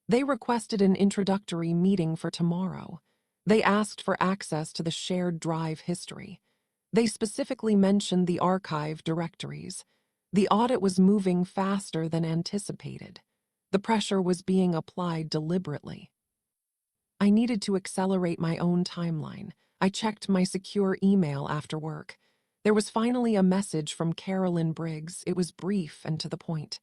They requested an introductory meeting for tomorrow. They asked for access to the shared drive history. They specifically mentioned the archive directories. The audit was moving faster than anticipated. The pressure was being applied deliberately. I needed to accelerate my own timeline. I checked my secure email after work. There was finally a message from Carolyn Briggs. It was brief and to the point.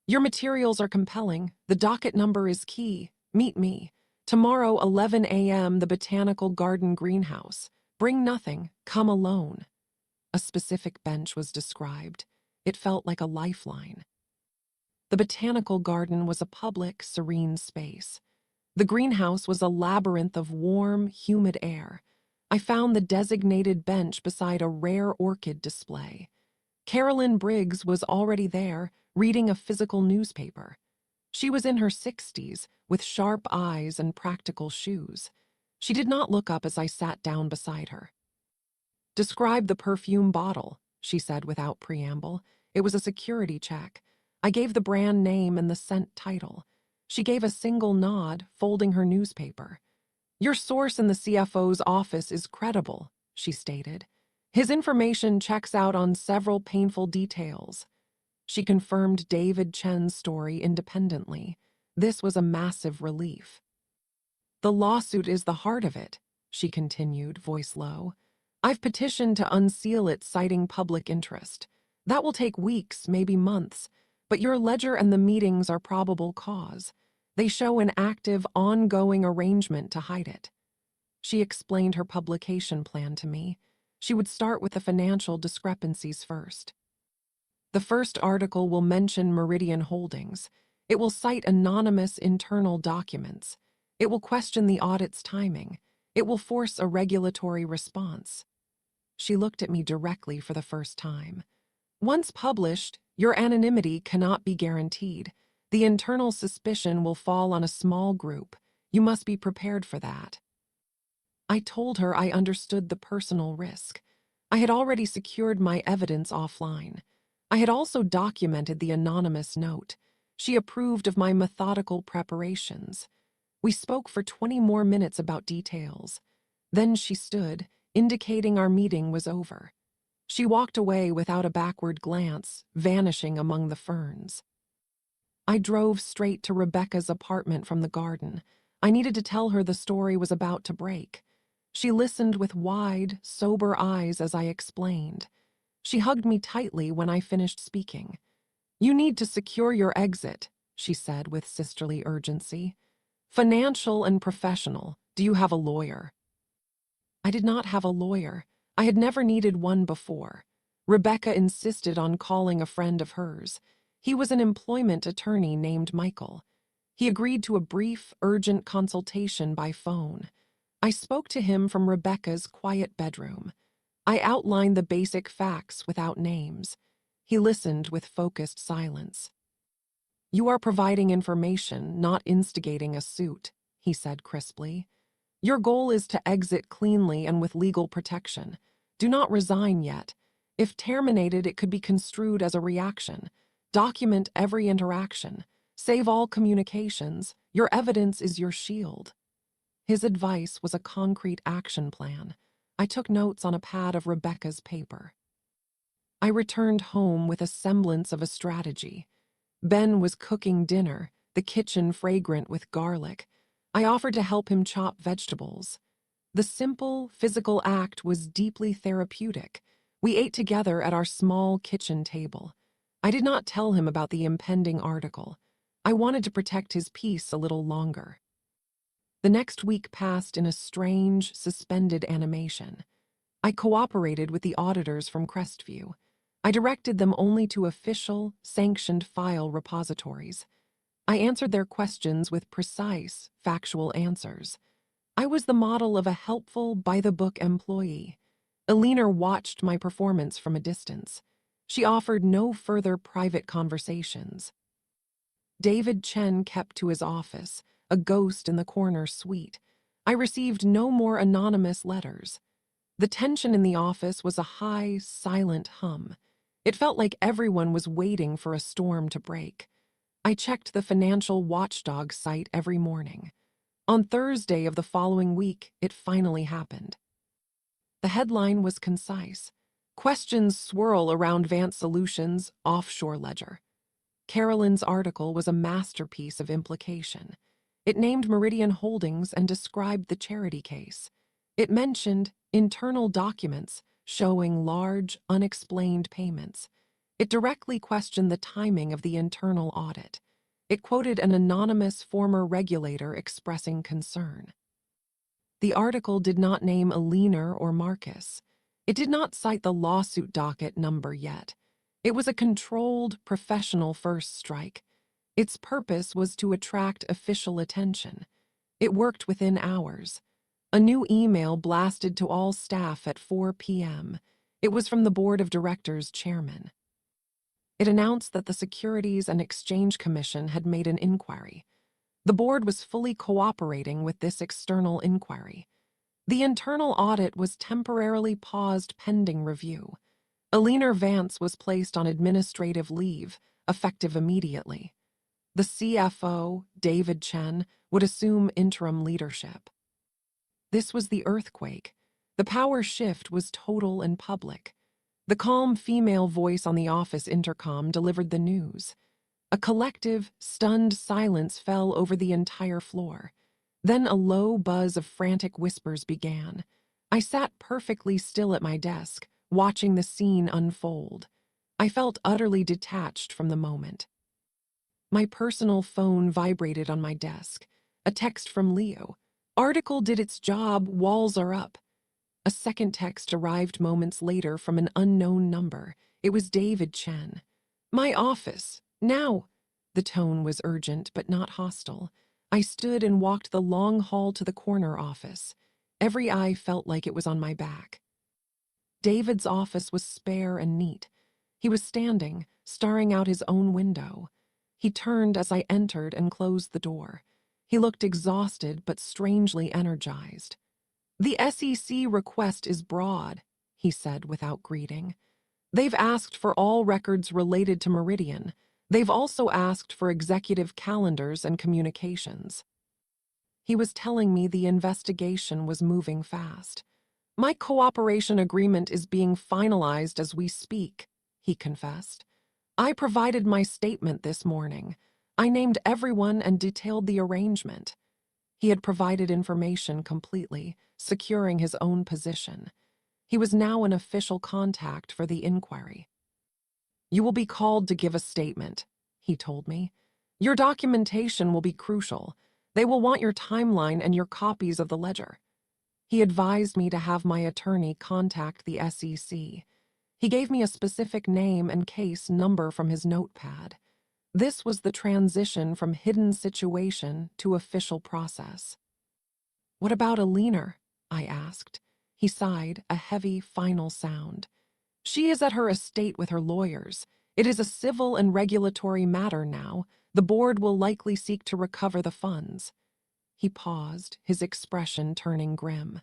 "Your materials are compelling. The docket number is key. Meet me. Tomorrow, 11 a.m., the Botanical Garden greenhouse. Bring nothing, come alone. A specific bench was described. It felt like a lifeline. The Botanical Garden was a public, serene space. The greenhouse was a labyrinth of warm, humid air. I found the designated bench beside a rare orchid display. Carolyn Briggs was already there, reading a physical newspaper. She was in her 60s, with sharp eyes and practical shoes. She did not look up as I sat down beside her. "Describe the perfume bottle," she said without preamble. It was a security check. I gave the brand name and the scent title. She gave a single nod, folding her newspaper. "Your source in the CFO's office is credible," she stated. "His information checks out on several painful details." She confirmed David Chen's story independently. This was a massive relief. "The lawsuit is the heart of it," she continued, voice low. "I've petitioned to unseal it, citing public interest. That will take weeks, maybe months, but your ledger and the meetings are probable cause. They show an active, ongoing arrangement to hide it." She explained her publication plan to me. She would start with the financial discrepancies first. "The first article will mention Meridian Holdings. It will cite anonymous internal documents. It will question the audit's timing. It will force a regulatory response." She looked at me directly for the first time. "Once published, your anonymity cannot be guaranteed. The internal suspicion will fall on a small group. You must be prepared for that." I told her I understood the personal risk. I had already secured my evidence offline. I had also documented the anonymous note. She approved of my methodical preparations. We spoke for 20 more minutes about details. Then she stood, indicating our meeting was over. She walked away without a backward glance, vanishing among the ferns. I drove straight to Rebecca's apartment from the garden. I needed to tell her the story was about to break. She listened with wide, sober eyes as I explained. She hugged me tightly when I finished speaking. "You need to secure your exit," she said with sisterly urgency. "Financial and professional. Do you have a lawyer?" I did not have a lawyer. I had never needed one before. Rebecca insisted on calling a friend of hers. He was an employment attorney named Michael. He agreed to a brief, urgent consultation by phone. I spoke to him from Rebecca's quiet bedroom. I outlined the basic facts without names. He listened with focused silence. "You are providing information, not instigating a suit," he said crisply. "Your goal is to exit cleanly and with legal protection. Do not resign yet. If terminated, it could be construed as a reaction. Document every interaction. Save all communications. Your evidence is your shield." His advice was a concrete action plan. I took notes on a pad of Rebecca's paper. I returned home with a semblance of a strategy. Ben was cooking dinner, the kitchen fragrant with garlic. I offered to help him chop vegetables. The simple, physical act was deeply therapeutic. We ate together at our small kitchen table. I did not tell him about the impending article. I wanted to protect his peace a little longer. The next week passed in a strange, suspended animation. I cooperated with the auditors from Crestview. I directed them only to official, sanctioned file repositories. I answered their questions with precise, factual answers. I was the model of a helpful, by-the-book employee. Elinor watched my performance from a distance. She offered no further private conversations. David Chen kept to his office, a ghost in the corner suite. I received no more anonymous letters. The tension in the office was a high, silent hum. It felt like everyone was waiting for a storm to break. I checked the financial watchdog site every morning. On Thursday of the following week, it finally happened. The headline was concise. "Questions swirl around Vance Solutions' offshore ledger." Carolyn's article was a masterpiece of implication. It named Meridian Holdings and described the charity case. It mentioned internal documents showing large, unexplained payments. It directly questioned the timing of the internal audit. It quoted an anonymous former regulator expressing concern. The article did not name Alina or Marcus. It did not cite the lawsuit docket number yet. It was a controlled, professional first strike. Its purpose was to attract official attention. It worked within hours. A new email blasted to all staff at 4 p.m. It was from the Board of Directors chairman. It announced that the Securities and Exchange Commission had made an inquiry. The board was fully cooperating with this external inquiry. The internal audit was temporarily paused pending review. Alina Vance was placed on administrative leave, effective immediately. The CFO, David Chen, would assume interim leadership. This was the earthquake. The power shift was total and public. The calm female voice on the office intercom delivered the news. A collective, stunned silence fell over the entire floor. Then a low buzz of frantic whispers began. I sat perfectly still at my desk, watching the scene unfold. I felt utterly detached from the moment. My personal phone vibrated on my desk. A text from Leo. Article did its job, walls are up. A second text arrived moments later from an unknown number. It was David Chen. My office, now. The tone was urgent but not hostile. I stood and walked the long hall to the corner office. Every eye felt like it was on my back. David's office was spare and neat. He was standing, staring out his own window. He turned as I entered and closed the door. He looked exhausted but strangely energized. The SEC request is broad, he said without greeting. They've asked for all records related to Meridian. They've also asked for executive calendars and communications. He was telling me the investigation was moving fast. My cooperation agreement is being finalized as we speak, he confessed. I provided my statement this morning. I named everyone and detailed the arrangement. He had provided information completely, securing his own position. He was now an official contact for the inquiry. You will be called to give a statement, he told me. Your documentation will be crucial. They will want your timeline and your copies of the ledger. He advised me to have my attorney contact the SEC. He gave me a specific name and case number from his notepad. This was the transition from hidden situation to official process. What about Alina? I asked. He sighed, a heavy, final sound. She is at her estate with her lawyers. It is a civil and regulatory matter now. The board will likely seek to recover the funds. He paused, his expression turning grim.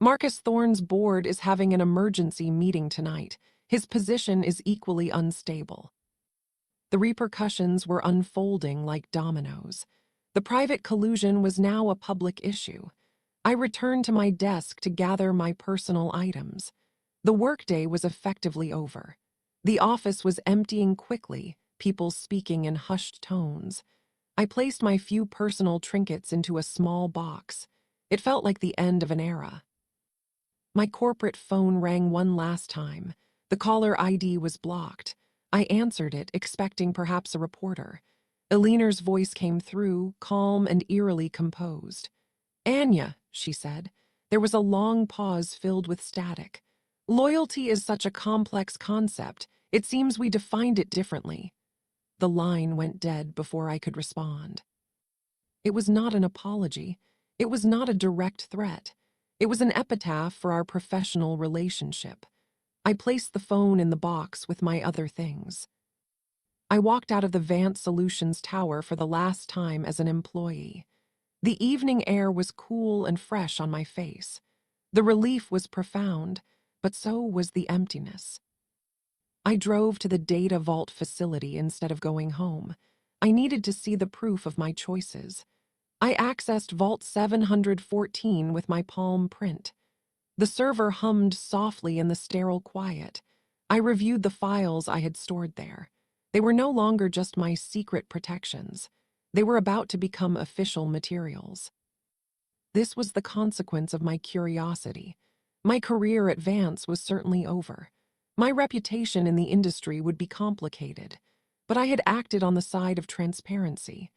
Marcus Thorne's board is having an emergency meeting tonight. His position is equally unstable. The repercussions were unfolding like dominoes. The private collusion was now a public issue. I returned to my desk to gather my personal items. The workday was effectively over. The office was emptying quickly, people speaking in hushed tones. I placed my few personal trinkets into a small box. It felt like the end of an era. My corporate phone rang one last time. The caller ID was blocked. I answered it, expecting perhaps a reporter. Alina's voice came through, calm and eerily composed. Anya, she said. There was a long pause filled with static. Loyalty is such a complex concept. It seems we defined it differently. The line went dead before I could respond. It was not an apology. It was not a direct threat. It was an epitaph for our professional relationship. I placed the phone in the box with my other things. I walked out of the Vance Solutions tower for the last time as an employee. The evening air was cool and fresh on my face. The relief was profound, but so was the emptiness. I drove to the data vault facility instead of going home. I needed to see the proof of my choices. I accessed Vault 714 with my palm print. The server hummed softly in the sterile quiet. I reviewed the files I had stored there. They were no longer just my secret protections. They were about to become official materials. This was the consequence of my curiosity. My career at Vance was certainly over. My reputation in the industry would be complicated. but I had acted on the side of transparency.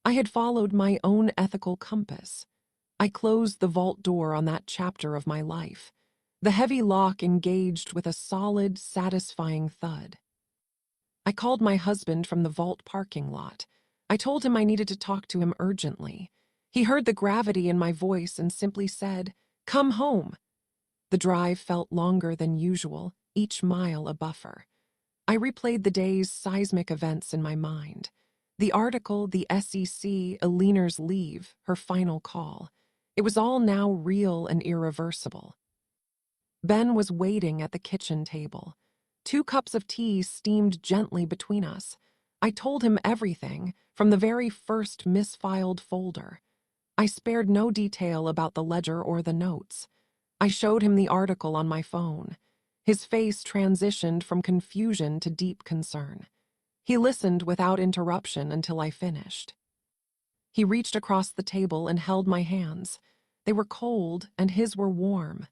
I had followed my own ethical compass. I closed the vault door on that chapter of my life. The heavy lock engaged with a solid, satisfying thud. I called my husband from the vault parking lot. I told him I needed to talk to him urgently. He heard the gravity in my voice and simply said, "Come home." The drive felt longer than usual, each mile a buffer. I replayed the day's seismic events in my mind. The article, the SEC, Alina's leave, her final call. It was all now real and irreversible. Ben was waiting at the kitchen table. 2 cups of tea steamed gently between us. I told him everything, from the very first misfiled folder. I spared no detail about the ledger or the notes. I showed him the article on my phone. His face transitioned from confusion to deep concern. He listened without interruption until I finished. He reached across the table and held my hands. They were cold, and his were warm.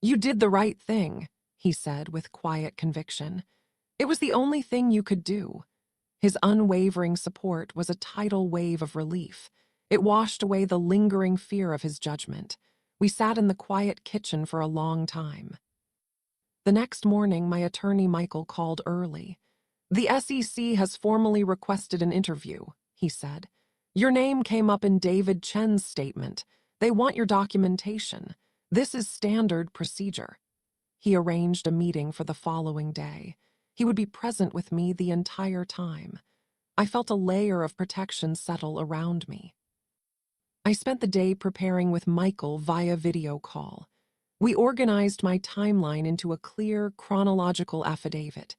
"You did the right thing," he said with quiet conviction. "It was the only thing you could do." His unwavering support was a tidal wave of relief. It washed away the lingering fear of his judgment. We sat in the quiet kitchen for a long time. The next morning, my attorney Michael called early. "The SEC has formally requested an interview," he said. "Your name came up in David Chen's statement. They want your documentation. This is standard procedure." He arranged a meeting for the following day. He would be present with me the entire time. I felt a layer of protection settle around me. I spent the day preparing with Michael via video call. We organized my timeline into a clear, chronological affidavit.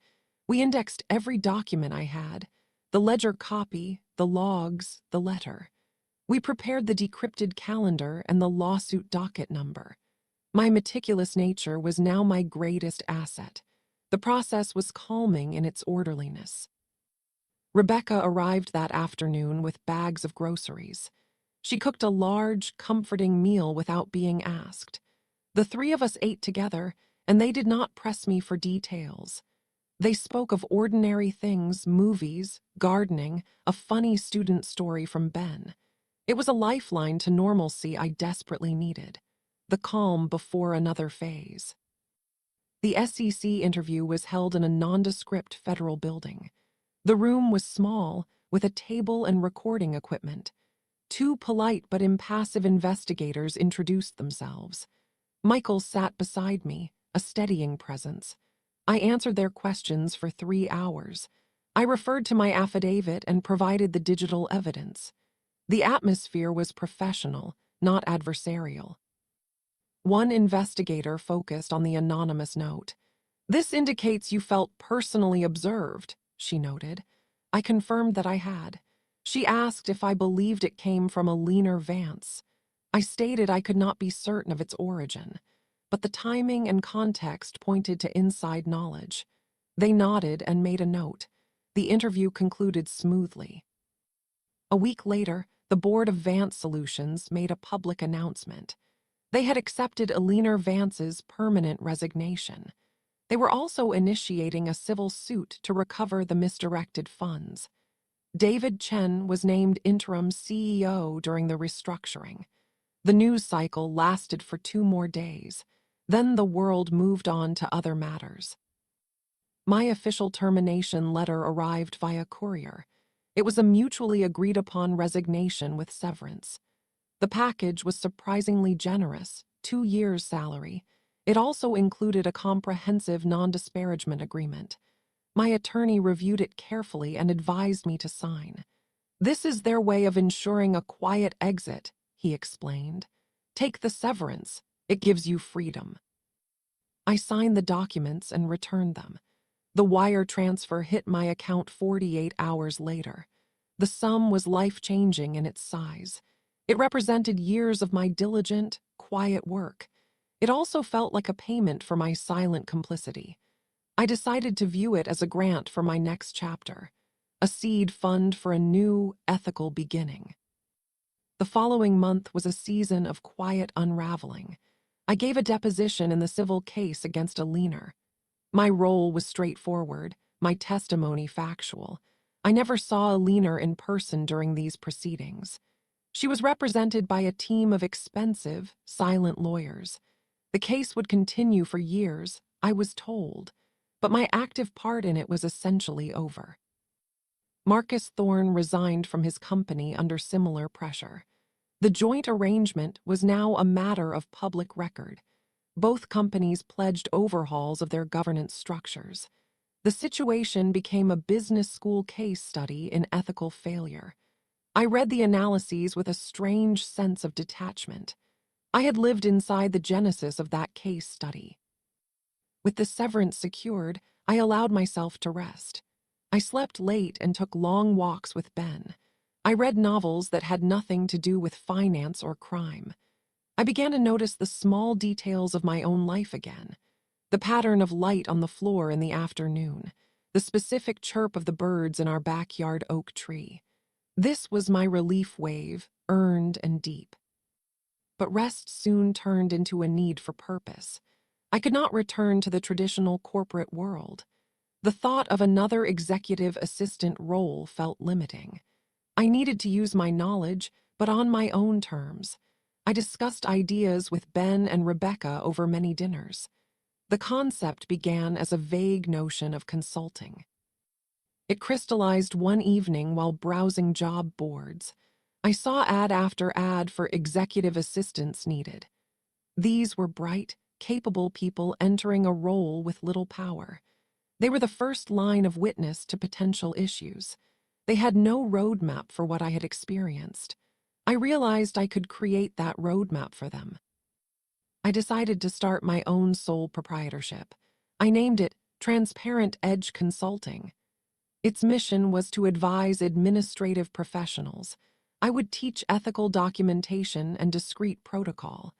We indexed every document I had, the ledger copy, the logs, the letter. We prepared the decrypted calendar and the lawsuit docket number. My meticulous nature was now my greatest asset. The process was calming in its orderliness. Rebecca arrived that afternoon with bags of groceries. She cooked a large, comforting meal without being asked. The 3 of us ate together, and they did not press me for details. They spoke of ordinary things, movies, gardening, a funny student story from Ben. It was a lifeline to normalcy I desperately needed. The calm before another phase. The SEC interview was held in a nondescript federal building. The room was small, with a table and recording equipment. 2 polite but impassive investigators introduced themselves. Michael sat beside me, a steadying presence. I answered their questions for 3 hours. I referred to my affidavit and provided the digital evidence. The atmosphere was professional, not adversarial. One investigator focused on the anonymous note. "This indicates you felt personally observed," she noted. I confirmed that I had. She asked if I believed it came from a leaner Vance. I stated I could not be certain of its origin, but the timing and context pointed to inside knowledge. They nodded and made a note. The interview concluded smoothly. A week later, the board of Vance Solutions made a public announcement. They had accepted Alina Vance's permanent resignation. They were also initiating a civil suit to recover the misdirected funds. David Chen was named interim CEO during the restructuring. The news cycle lasted for 2 more days. Then the world moved on to other matters. My official termination letter arrived via courier. It was a mutually agreed upon resignation with severance. The package was surprisingly generous, 2 years' salary. It also included a comprehensive non-disparagement agreement. My attorney reviewed it carefully and advised me to sign. "This is their way of ensuring a quiet exit," he explained. "Take the severance. It gives you freedom." I signed the documents and returned them. The wire transfer hit my account 48 hours later. The sum was life-changing in its size. It represented years of my diligent, quiet work. It also felt like a payment for my silent complicity. I decided to view it as a grant for my next chapter, a seed fund for a new, ethical beginning. The following month was a season of quiet unraveling. I gave a deposition in the civil case against Alina. My role was straightforward, my testimony factual. I never saw Alina in person during these proceedings. She was represented by a team of expensive, silent lawyers. The case would continue for years, I was told, but my active part in it was essentially over. Marcus Thorne resigned from his company under similar pressure. The joint arrangement was now a matter of public record. Both companies pledged overhauls of their governance structures. The situation became a business school case study in ethical failure. I read the analyses with a strange sense of detachment. I had lived inside the genesis of that case study. With the severance secured, I allowed myself to rest. I slept late and took long walks with Ben. I read novels that had nothing to do with finance or crime. I began to notice the small details of my own life again. The pattern of light on the floor in the afternoon, the specific chirp of the birds in our backyard oak tree. This was my relief wave, earned and deep. But rest soon turned into a need for purpose. I could not return to the traditional corporate world. The thought of another executive assistant role felt limiting. I needed to use my knowledge, but on my own terms. I discussed ideas with Ben and Rebecca over many dinners. The concept began as a vague notion of consulting. It crystallized one evening while browsing job boards. I saw ad after ad for executive assistants needed. These were bright, capable people entering a role with little power. They were the first line of witness to potential issues. They had no roadmap for what I had experienced. I realized I could create that roadmap for them. I decided to start my own sole proprietorship. I named it Transparent Edge Consulting. Its mission was to advise administrative professionals. I would teach ethical documentation and discrete protocol.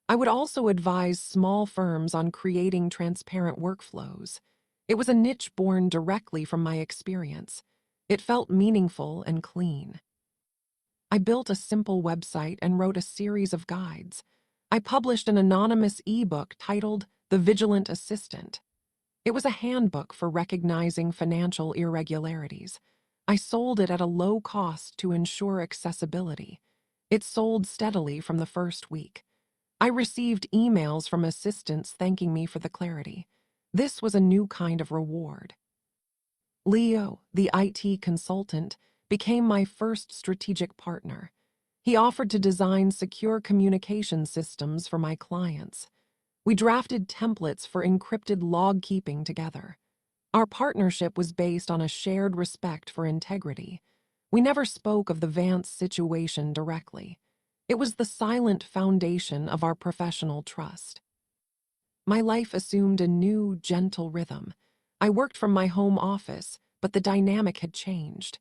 I would also advise small firms on creating transparent workflows. It was a niche born directly from my experience. It felt meaningful and clean. I built a simple website and wrote a series of guides. I published an anonymous ebook titled The Vigilant Assistant. It was a handbook for recognizing financial irregularities. I sold it at a low cost to ensure accessibility. It sold steadily from the first week. I received emails from assistants thanking me for the clarity. This was a new kind of reward. Leo, the IT consultant, became my first strategic partner. He offered to design secure communication systems for my clients. We drafted templates for encrypted log keeping together. Our partnership was based on a shared respect for integrity. We never spoke of the Vance situation directly. It was the silent foundation of our professional trust. My life assumed a new, gentle rhythm. I worked from my home office, but the dynamic had changed.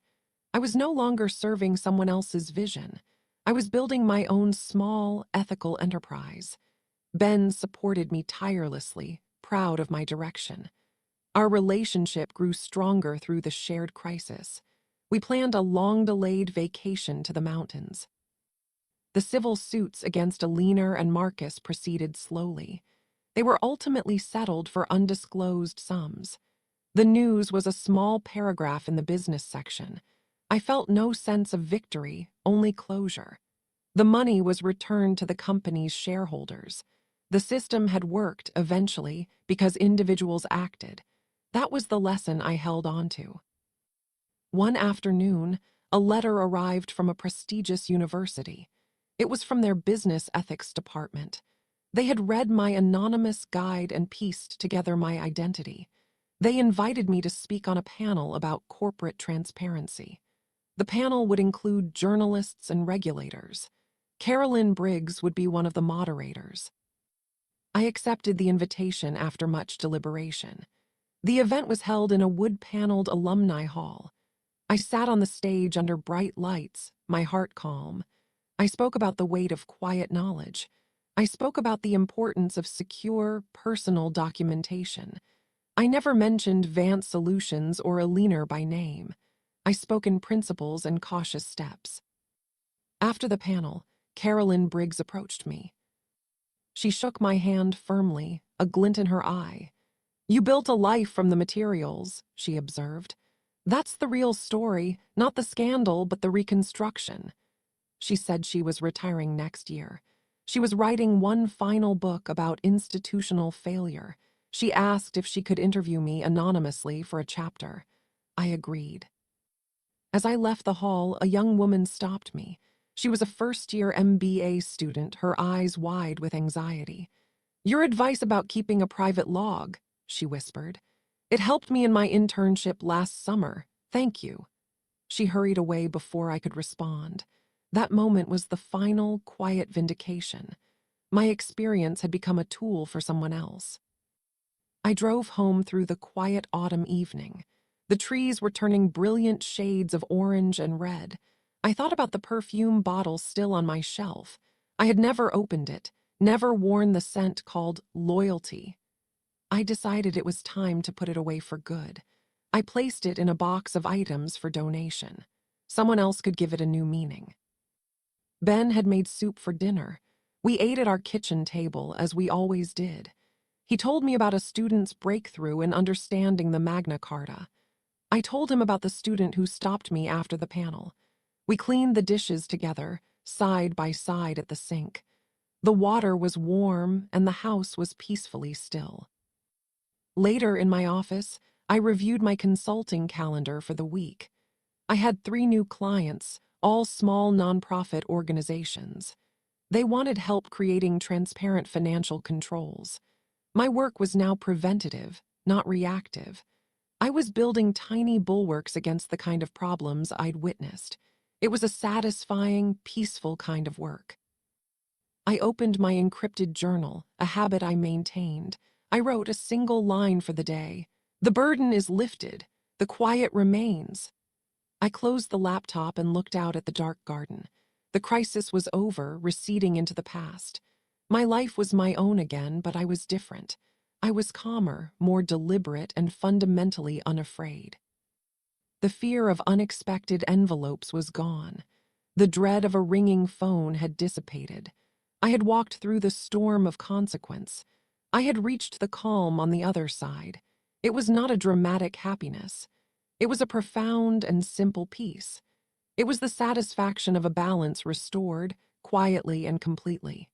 I was no longer serving someone else's vision. I was building my own small, ethical enterprise. Ben supported me tirelessly, proud of my direction. Our relationship grew stronger through the shared crisis. We planned a long-delayed vacation to the mountains. The civil suits against Alina and Marcus proceeded slowly. They were ultimately settled for undisclosed sums. The news was a small paragraph in the business section. I felt no sense of victory, only closure. The money was returned to the company's shareholders. The system had worked eventually because individuals acted. That was the lesson I held on to. One afternoon, a letter arrived from a prestigious university. It was from their business ethics department. They had read my anonymous guide and pieced together my identity. They invited me to speak on a panel about corporate transparency. The panel would include journalists and regulators. Carolyn Briggs would be one of the moderators. I accepted the invitation after much deliberation. The event was held in a wood-paneled alumni hall. I sat on the stage under bright lights, my heart calm. I spoke about the weight of quiet knowledge. I spoke about the importance of secure, personal documentation. I never mentioned Vance Solutions or Alina by name. I spoke in principles and cautious steps. After the panel, Carolyn Briggs approached me. She shook my hand firmly, a glint in her eye. "You built a life from the materials," she observed. That's the real story, not the scandal, but the reconstruction. She said she was retiring next year. She was writing one final book about institutional failure. She asked if she could interview me anonymously for a chapter. I agreed. As I left the hall, a young woman stopped me. She was a first-year MBA student, her eyes wide with anxiety. "Your advice about keeping a private log," she whispered. "It helped me in my internship last summer. Thank you." She hurried away before I could respond. That moment was the final, quiet vindication. My experience had become a tool for someone else. I drove home through the quiet autumn evening. The trees were turning brilliant shades of orange and red. I thought about the perfume bottle still on my shelf. I had never opened it, never worn the scent called loyalty. I decided it was time to put it away for good. I placed it in a box of items for donation. Someone else could give it a new meaning. Ben had made soup for dinner. We ate at our kitchen table, as we always did. He told me about a student's breakthrough in understanding the Magna Carta. I told him about the student who stopped me after the panel. We cleaned the dishes together, side by side at the sink. The water was warm and the house was peacefully still. Later in my office, I reviewed my consulting calendar for the week. I had 3 new clients, all small nonprofit organizations. They wanted help creating transparent financial controls. My work was now preventative, not reactive. I was building tiny bulwarks against the kind of problems I'd witnessed. It was a satisfying, peaceful kind of work. I opened my encrypted journal, a habit I maintained. I wrote a single line for the day. The burden is lifted. The quiet remains. I closed the laptop and looked out at the dark garden. The crisis was over, receding into the past. My life was my own again, but I was different. I was calmer, more deliberate, and fundamentally unafraid. The fear of unexpected envelopes was gone. The dread of a ringing phone had dissipated. I had walked through the storm of consequence. I had reached the calm on the other side. It was not a dramatic happiness. It was a profound and simple peace. It was the satisfaction of a balance restored, quietly and completely.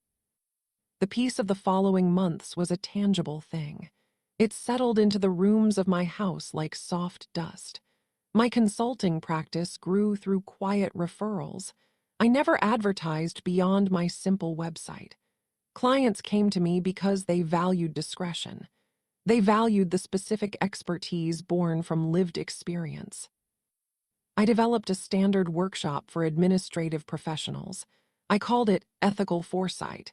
The peace of the following months was a tangible thing. It settled into the rooms of my house like soft dust. My consulting practice grew through quiet referrals. I never advertised beyond my simple website. Clients came to me because they valued discretion. They valued the specific expertise born from lived experience. I developed a standard workshop for administrative professionals. I called it Ethical Foresight.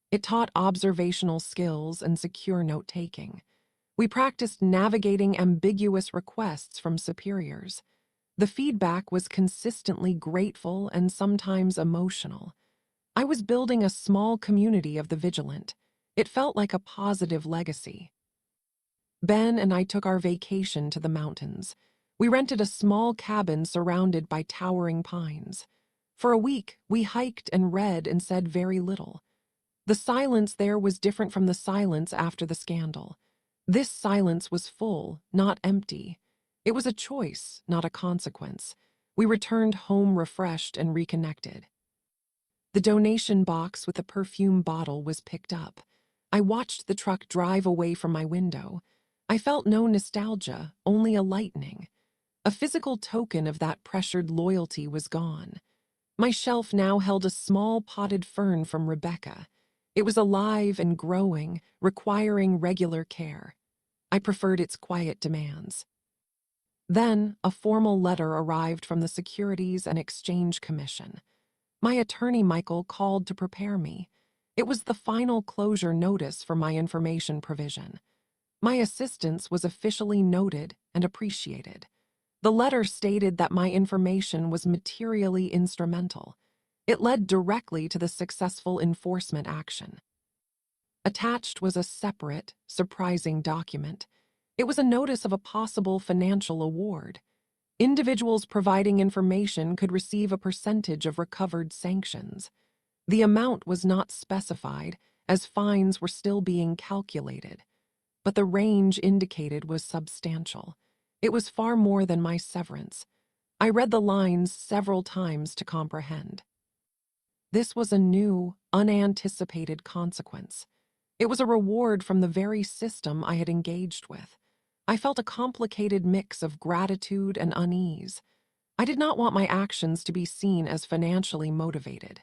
It taught observational skills and secure note-taking. We practiced navigating ambiguous requests from superiors. The feedback was consistently grateful and sometimes emotional. I was building a small community of the vigilant. It felt like a positive legacy. Ben and I took our vacation to the mountains. We rented a small cabin surrounded by towering pines. For a week, we hiked and read and said very little. The silence there was different from the silence after the scandal. This silence was full, not empty. It was a choice, not a consequence. We returned home refreshed and reconnected. The donation box with the perfume bottle was picked up. I watched the truck drive away from my window. I felt no nostalgia, only a lightening. A physical token of that pressured loyalty was gone. My shelf now held a small potted fern from Rebecca. It was alive and growing, requiring regular care. I preferred its quiet demands. Then, a formal letter arrived from the Securities and Exchange Commission. My attorney, Michael, called to prepare me. It was the final closure notice for my information provision. My assistance was officially noted and appreciated. The letter stated that my information was materially instrumental. It led directly to the successful enforcement action. Attached was a separate, surprising document. It was a notice of a possible financial award. Individuals providing information could receive a percentage of recovered sanctions. The amount was not specified, as fines were still being calculated, but the range indicated was substantial. It was far more than my severance. I read the lines several times to comprehend. This was a new, unanticipated consequence. It was a reward from the very system I had engaged with. I felt a complicated mix of gratitude and unease. I did not want my actions to be seen as financially motivated.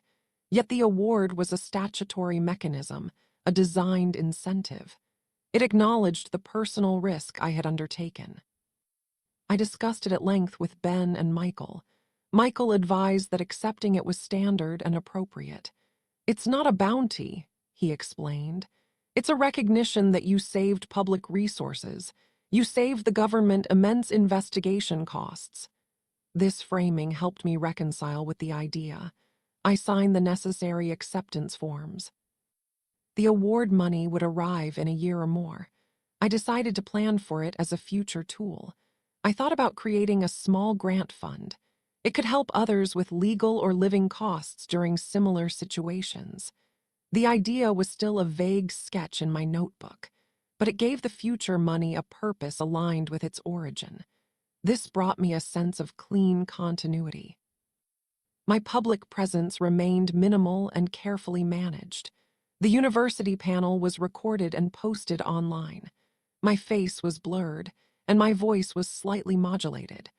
Yet the award was a statutory mechanism, a designed incentive. It acknowledged the personal risk I had undertaken. I discussed it at length with Ben and Michael. Michael advised that accepting it was standard and appropriate. "It's not a bounty," he explained. "It's a recognition that you saved public resources. You saved the government immense investigation costs." This framing helped me reconcile with the idea. I signed the necessary acceptance forms. The award money would arrive in a year or more. I decided to plan for it as a future tool. I thought about creating a small grant fund. It could help others with legal or living costs during similar situations. The idea was still a vague sketch in my notebook, but it gave the future money a purpose aligned with its origin. This brought me a sense of clean continuity. My public presence remained minimal and carefully managed. The university panel was recorded and posted online. My face was blurred, and my voice was slightly modulated.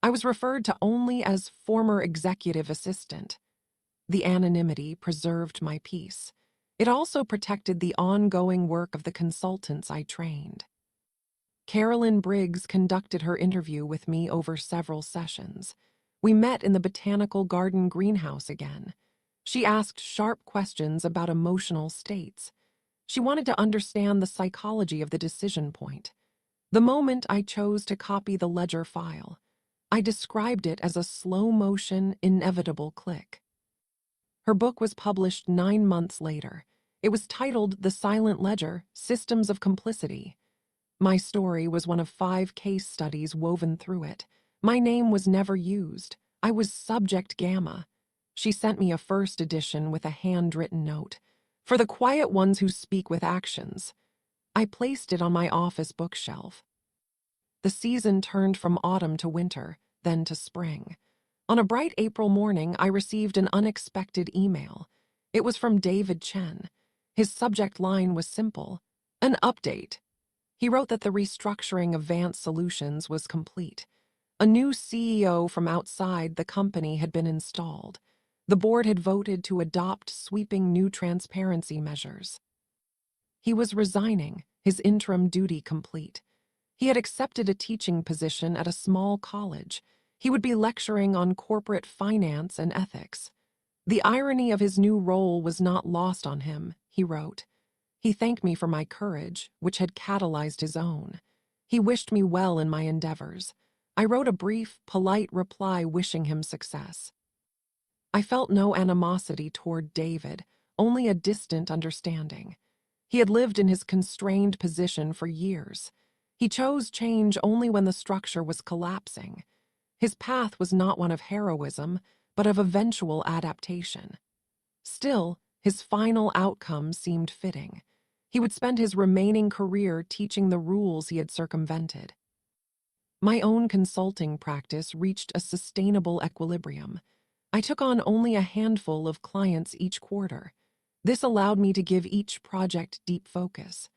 I was referred to only as former executive assistant. The anonymity preserved my peace. It also protected the ongoing work of the consultants I trained. Carolyn Briggs conducted her interview with me over several sessions. We met in the botanical garden greenhouse again. She asked sharp questions about emotional states. She wanted to understand the psychology of the decision point. The moment I chose to copy the ledger file, I described it as a slow-motion, inevitable click. Her book was published 9 months later. It was titled The Silent Ledger: Systems of Complicity. My story was one of 5 case studies woven through it. My name was never used. I was subject gamma. She sent me a first edition with a handwritten note. "For the quiet ones who speak with actions." I placed it on my office bookshelf. The season turned from autumn to winter, then to spring. On a bright April morning, I received an unexpected email. It was from David Chen. His subject line was simple: an update. He wrote that the restructuring of Advanced Solutions was complete. A new CEO from outside the company had been installed. The board had voted to adopt sweeping new transparency measures. He was resigning, his interim duty complete. He had accepted a teaching position at a small college. He would be lecturing on corporate finance and ethics. The irony of his new role was not lost on him, he wrote. He thanked me for my courage, which had catalyzed his own. He wished me well in my endeavors. I wrote a brief, polite reply wishing him success. I felt no animosity toward David, only a distant understanding. He had lived in his constrained position for years. He chose change only when the structure was collapsing. His path was not one of heroism, but of eventual adaptation. Still, his final outcome seemed fitting. He would spend his remaining career teaching the rules he had circumvented. My own consulting practice reached a sustainable equilibrium. I took on only a handful of clients each quarter. This allowed me to give each project deep focus.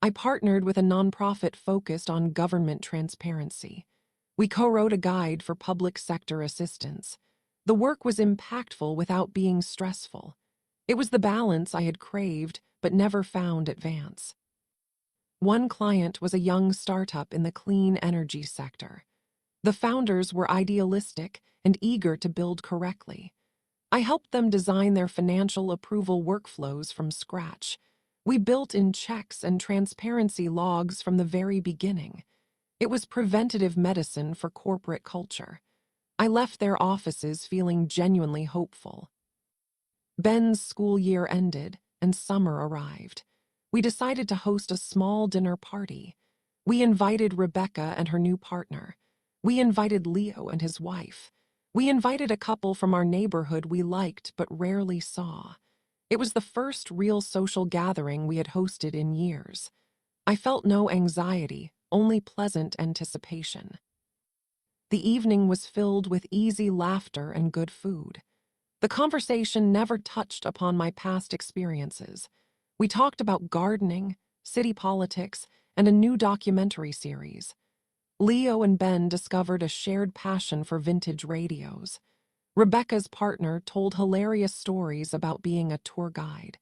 I partnered with a nonprofit focused on government transparency. We co-wrote a guide for public sector assistance. The work was impactful without being stressful. It was the balance I had craved but never found at Vance. One client was a young startup in the clean energy sector. The founders were idealistic and eager to build correctly. I helped them design their financial approval workflows from scratch. We built in checks and transparency logs from the very beginning. It was preventative medicine for corporate culture. I left their offices feeling genuinely hopeful. Ben's school year ended, and summer arrived. We decided to host a small dinner party. We invited Rebecca and her new partner. We invited Leo and his wife. We invited a couple from our neighborhood we liked but rarely saw. It was the first real social gathering we had hosted in years. I felt no anxiety, only pleasant anticipation. The evening was filled with easy laughter and good food. The conversation never touched upon my past experiences. We talked about gardening, city politics, and a new documentary series. Leo and Ben discovered a shared passion for vintage radios. Rebecca's partner told hilarious stories about being a tour guide.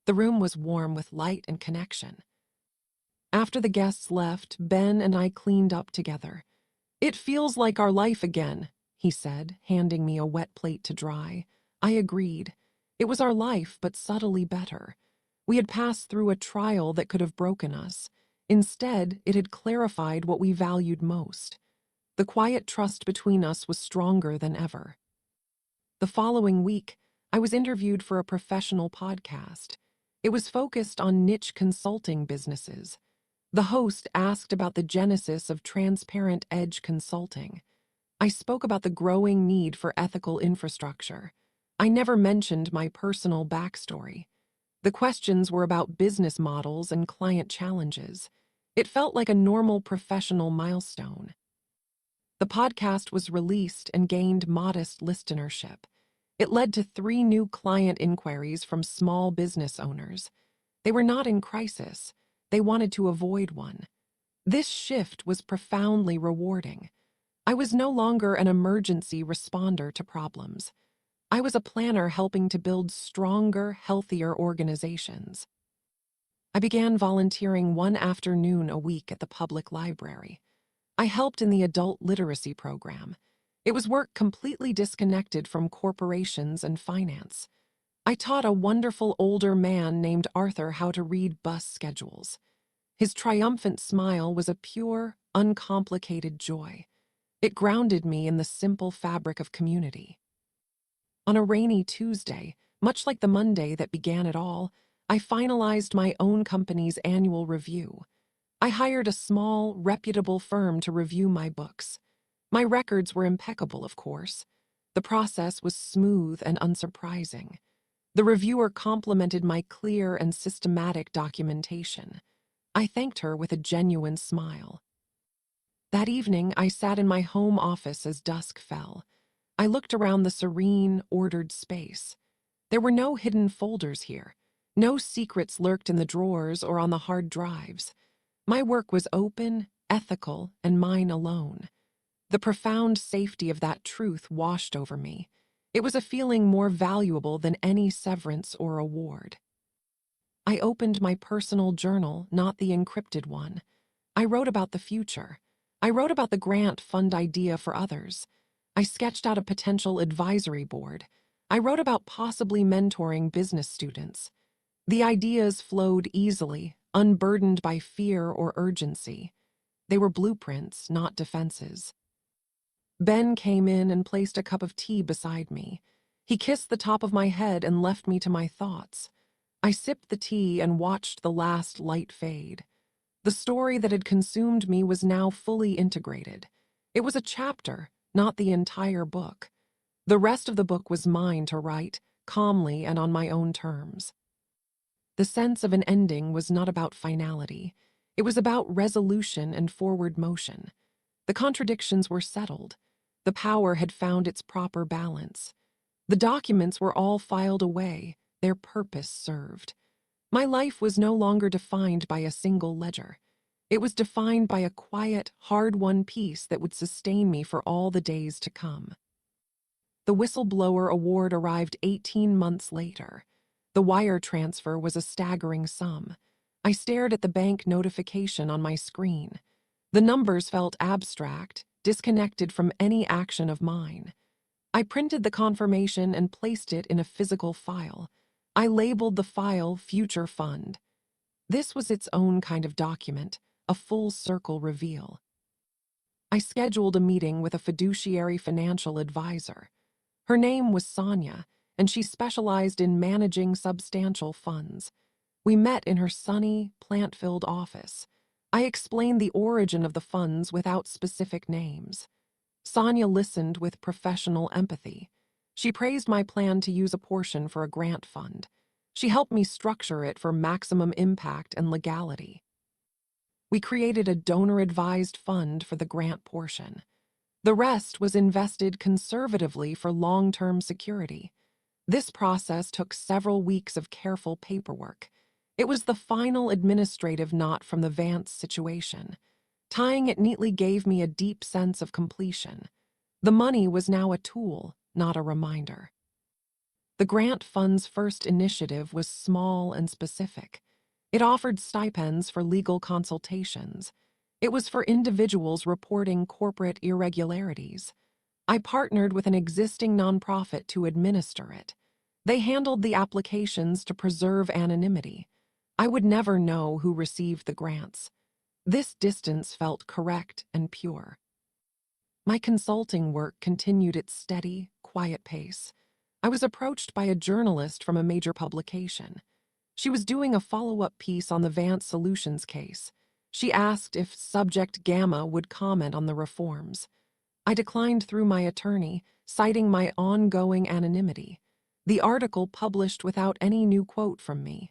The room was warm with light and connection. After the guests left, Ben and I cleaned up together. "It feels like our life again," he said, handing me a wet plate to dry. I agreed. It was our life, but subtly better. We had passed through a trial that could have broken us. Instead, it had clarified what we valued most. The quiet trust between us was stronger than ever. The following week, I was interviewed for a professional podcast. It was focused on niche consulting businesses. The host asked about the genesis of transparent edge consulting. I spoke about the growing need for ethical infrastructure. I never mentioned my personal backstory. The questions were about business models and client challenges. It felt like a normal professional milestone. The podcast was released and gained modest listenership. It led to 3 new client inquiries from small business owners. They were not in crisis. They wanted to avoid one. This shift was profoundly rewarding. I was no longer an emergency responder to problems. I was a planner helping to build stronger, healthier organizations. I began volunteering one afternoon a week at the public library. I helped in the adult literacy program. It was work completely disconnected from corporations and finance. I taught a wonderful older man named Arthur how to read bus schedules. His triumphant smile was a pure, uncomplicated joy. It grounded me in the simple fabric of community. On a rainy Tuesday, much like the Monday that began it all, I finalized my own company's annual review. I hired a small, reputable firm to review my books. My records were impeccable, of course. The process was smooth and unsurprising. The reviewer complimented my clear and systematic documentation. I thanked her with a genuine smile. That evening, I sat in my home office as dusk fell. I looked around the serene, ordered space. There were no hidden folders here. No secrets lurked in the drawers or on the hard drives. My work was open, ethical, and mine alone. The profound safety of that truth washed over me. It was a feeling more valuable than any severance or award. I opened my personal journal, not the encrypted one. I wrote about the future. I wrote about the grant fund idea for others. I sketched out a potential advisory board. I wrote about possibly mentoring business students. The ideas flowed easily, unburdened by fear or urgency. They were blueprints, not defenses. Ben came in and placed a cup of tea beside me. He kissed the top of my head and left me to my thoughts. I sipped the tea and watched the last light fade. The story that had consumed me was now fully integrated. It was a chapter, not the entire book. The rest of the book was mine to write, calmly and on my own terms. The sense of an ending was not about finality. It was about resolution and forward motion. The contradictions were settled. The power had found its proper balance. The documents were all filed away, their purpose served. My life was no longer defined by a single ledger. It was defined by a quiet, hard-won peace that would sustain me for all the days to come. The whistleblower award arrived 18 months later. The wire transfer was a staggering sum. I stared at the bank notification on my screen. The numbers felt abstract, disconnected from any action of mine. I printed the confirmation and placed it in a physical file. I labeled the file Future Fund. This was its own kind of document, a full-circle reveal. I scheduled a meeting with a fiduciary financial advisor. Her name was Sonia, and she specialized in managing substantial funds. We met in her sunny, plant-filled office. I explained the origin of the funds without specific names. Sonia listened with professional empathy. She praised my plan to use a portion for a grant fund. She helped me structure it for maximum impact and legality. We created a donor-advised fund for the grant portion. The rest was invested conservatively for long-term security. This process took several weeks of careful paperwork. It was the final administrative knot from the Vance situation. Tying it neatly gave me a deep sense of completion. The money was now a tool, not a reminder. The grant fund's first initiative was small and specific. It offered stipends for legal consultations. It was for individuals reporting corporate irregularities. I partnered with an existing nonprofit to administer it. They handled the applications to preserve anonymity. I would never know who received the grants. This distance felt correct and pure. My consulting work continued its steady, quiet pace. I was approached by a journalist from a major publication. She was doing a follow-up piece on the Vance Solutions case. She asked if Subject Gamma would comment on the reforms. I declined through my attorney, citing my ongoing anonymity. The article published without any new quote from me.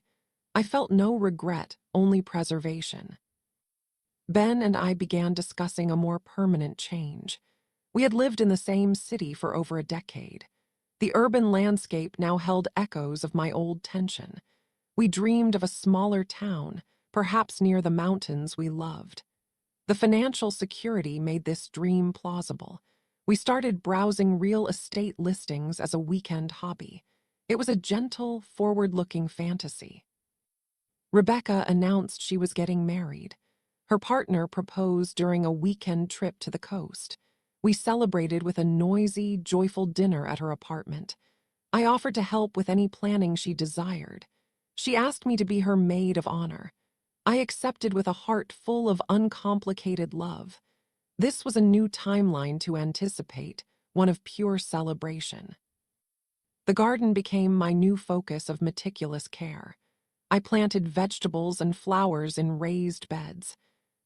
I felt no regret, only preservation. Ben and I began discussing a more permanent change. We had lived in the same city for over a decade. The urban landscape now held echoes of my old tension. We dreamed of a smaller town, perhaps near the mountains we loved. The financial security made this dream plausible. We started browsing real estate listings as a weekend hobby. It was a gentle, forward-looking fantasy. Rebecca announced she was getting married. Her partner proposed during a weekend trip to the coast. We celebrated with a noisy, joyful dinner at her apartment. I offered to help with any planning she desired. She asked me to be her maid of honor. I accepted with a heart full of uncomplicated love. This was a new timeline to anticipate, one of pure celebration. The garden became my new focus of meticulous care. I planted vegetables and flowers in raised beds.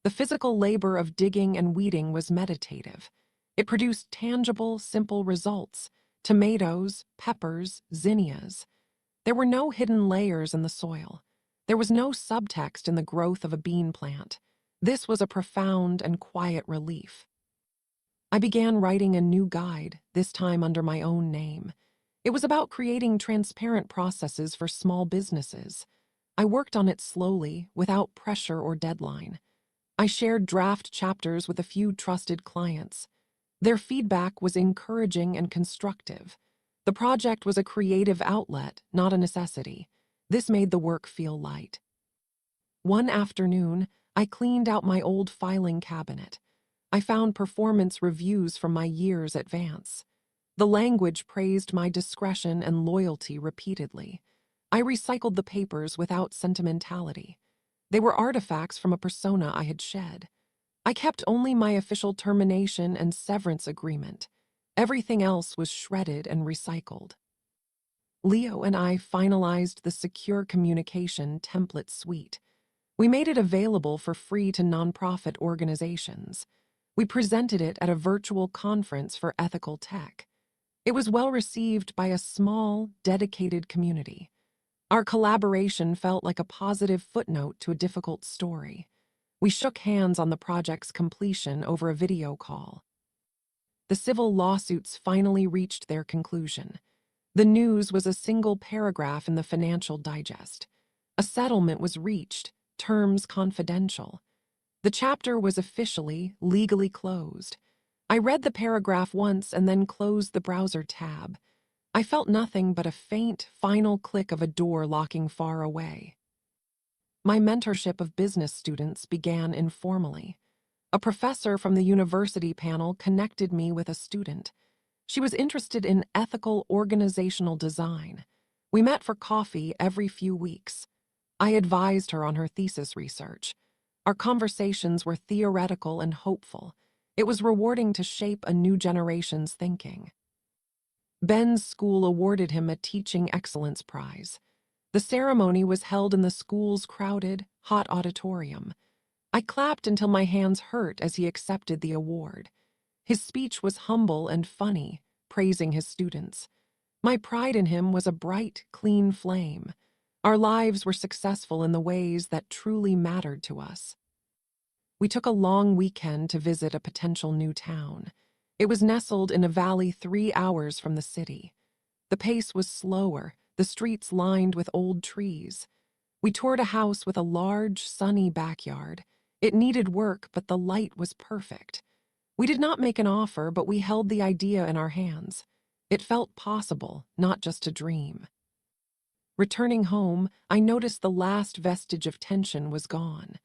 The physical labor of digging and weeding was meditative. It produced tangible, simple results: tomatoes, peppers, zinnias. There were no hidden layers in the soil. There was no subtext in the growth of a bean plant. This was a profound and quiet relief. I began writing a new guide, this time under my own name. It was about creating transparent processes for small businesses. I worked on it slowly, without pressure or deadline. I shared draft chapters with a few trusted clients. Their feedback was encouraging and constructive. The project was a creative outlet, not a necessity. This made the work feel light. One afternoon, I cleaned out my old filing cabinet. I found performance reviews from my years at Vance. The language praised my discretion and loyalty repeatedly. I recycled the papers without sentimentality. They were artifacts from a persona I had shed. I kept only my official termination and severance agreement. Everything else was shredded and recycled. Leo and I finalized the secure communication template suite. We made it available for free to nonprofit organizations. We presented it at a virtual conference for ethical tech. It was well received by a small, dedicated community. Our collaboration felt like a positive footnote to a difficult story. We shook hands on the project's completion over a video call. The civil lawsuits finally reached their conclusion. The news was a single paragraph in the Financial Digest. A settlement was reached, terms confidential. The chapter was officially, legally closed. I read the paragraph once and then closed the browser tab. I felt nothing but a faint, final click of a door locking far away. My mentorship of business students began informally. A professor from the university panel connected me with a student. She was interested in ethical organizational design. We met for coffee every few weeks. I advised her on her thesis research. Our conversations were theoretical and hopeful. It was rewarding to shape a new generation's thinking. Ben's school awarded him a Teaching Excellence Prize. The ceremony was held in the school's crowded, hot auditorium. I clapped until my hands hurt as he accepted the award. His speech was humble and funny, praising his students. My pride in him was a bright, clean flame. Our lives were successful in the ways that truly mattered to us. We took a long weekend to visit a potential new town. It was nestled in a valley 3 hours from the city. The pace was slower, the streets lined with old trees. We toured a house with a large, sunny backyard. It needed work, but the light was perfect. We did not make an offer, but we held the idea in our hands. It felt possible, not just a dream. Returning home, I noticed the last vestige of tension was gone.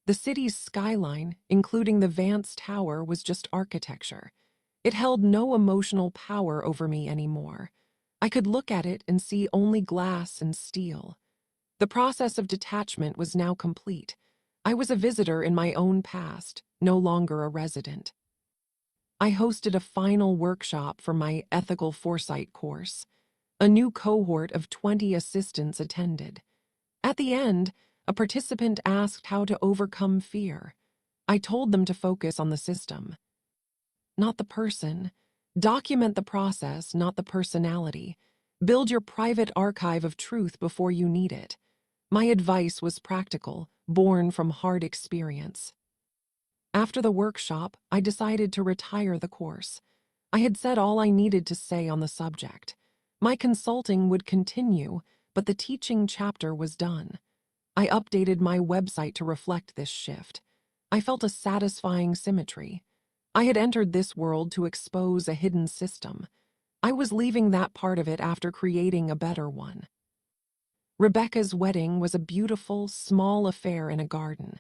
The city's skyline, including the Vance Tower, was just architecture. It held no emotional power over me anymore. I could look at it and see only glass and steel. The process of detachment was now complete. I was a visitor in my own past, no longer a resident. I hosted a final workshop for my ethical foresight course. A new cohort of 20 assistants attended. At the end, a participant asked how to overcome fear. I told them to focus on the system, not the person. Document the process, not the personality. Build your private archive of truth before you need it. My advice was practical, born from hard experience. After the workshop, I decided to retire the course. I had said all I needed to say on the subject. My consulting would continue, but the teaching chapter was done. I updated my website to reflect this shift. I felt a satisfying symmetry. I had entered this world to expose a hidden system. I was leaving that part of it after creating a better one. Rebecca's wedding was a beautiful, small affair in a garden.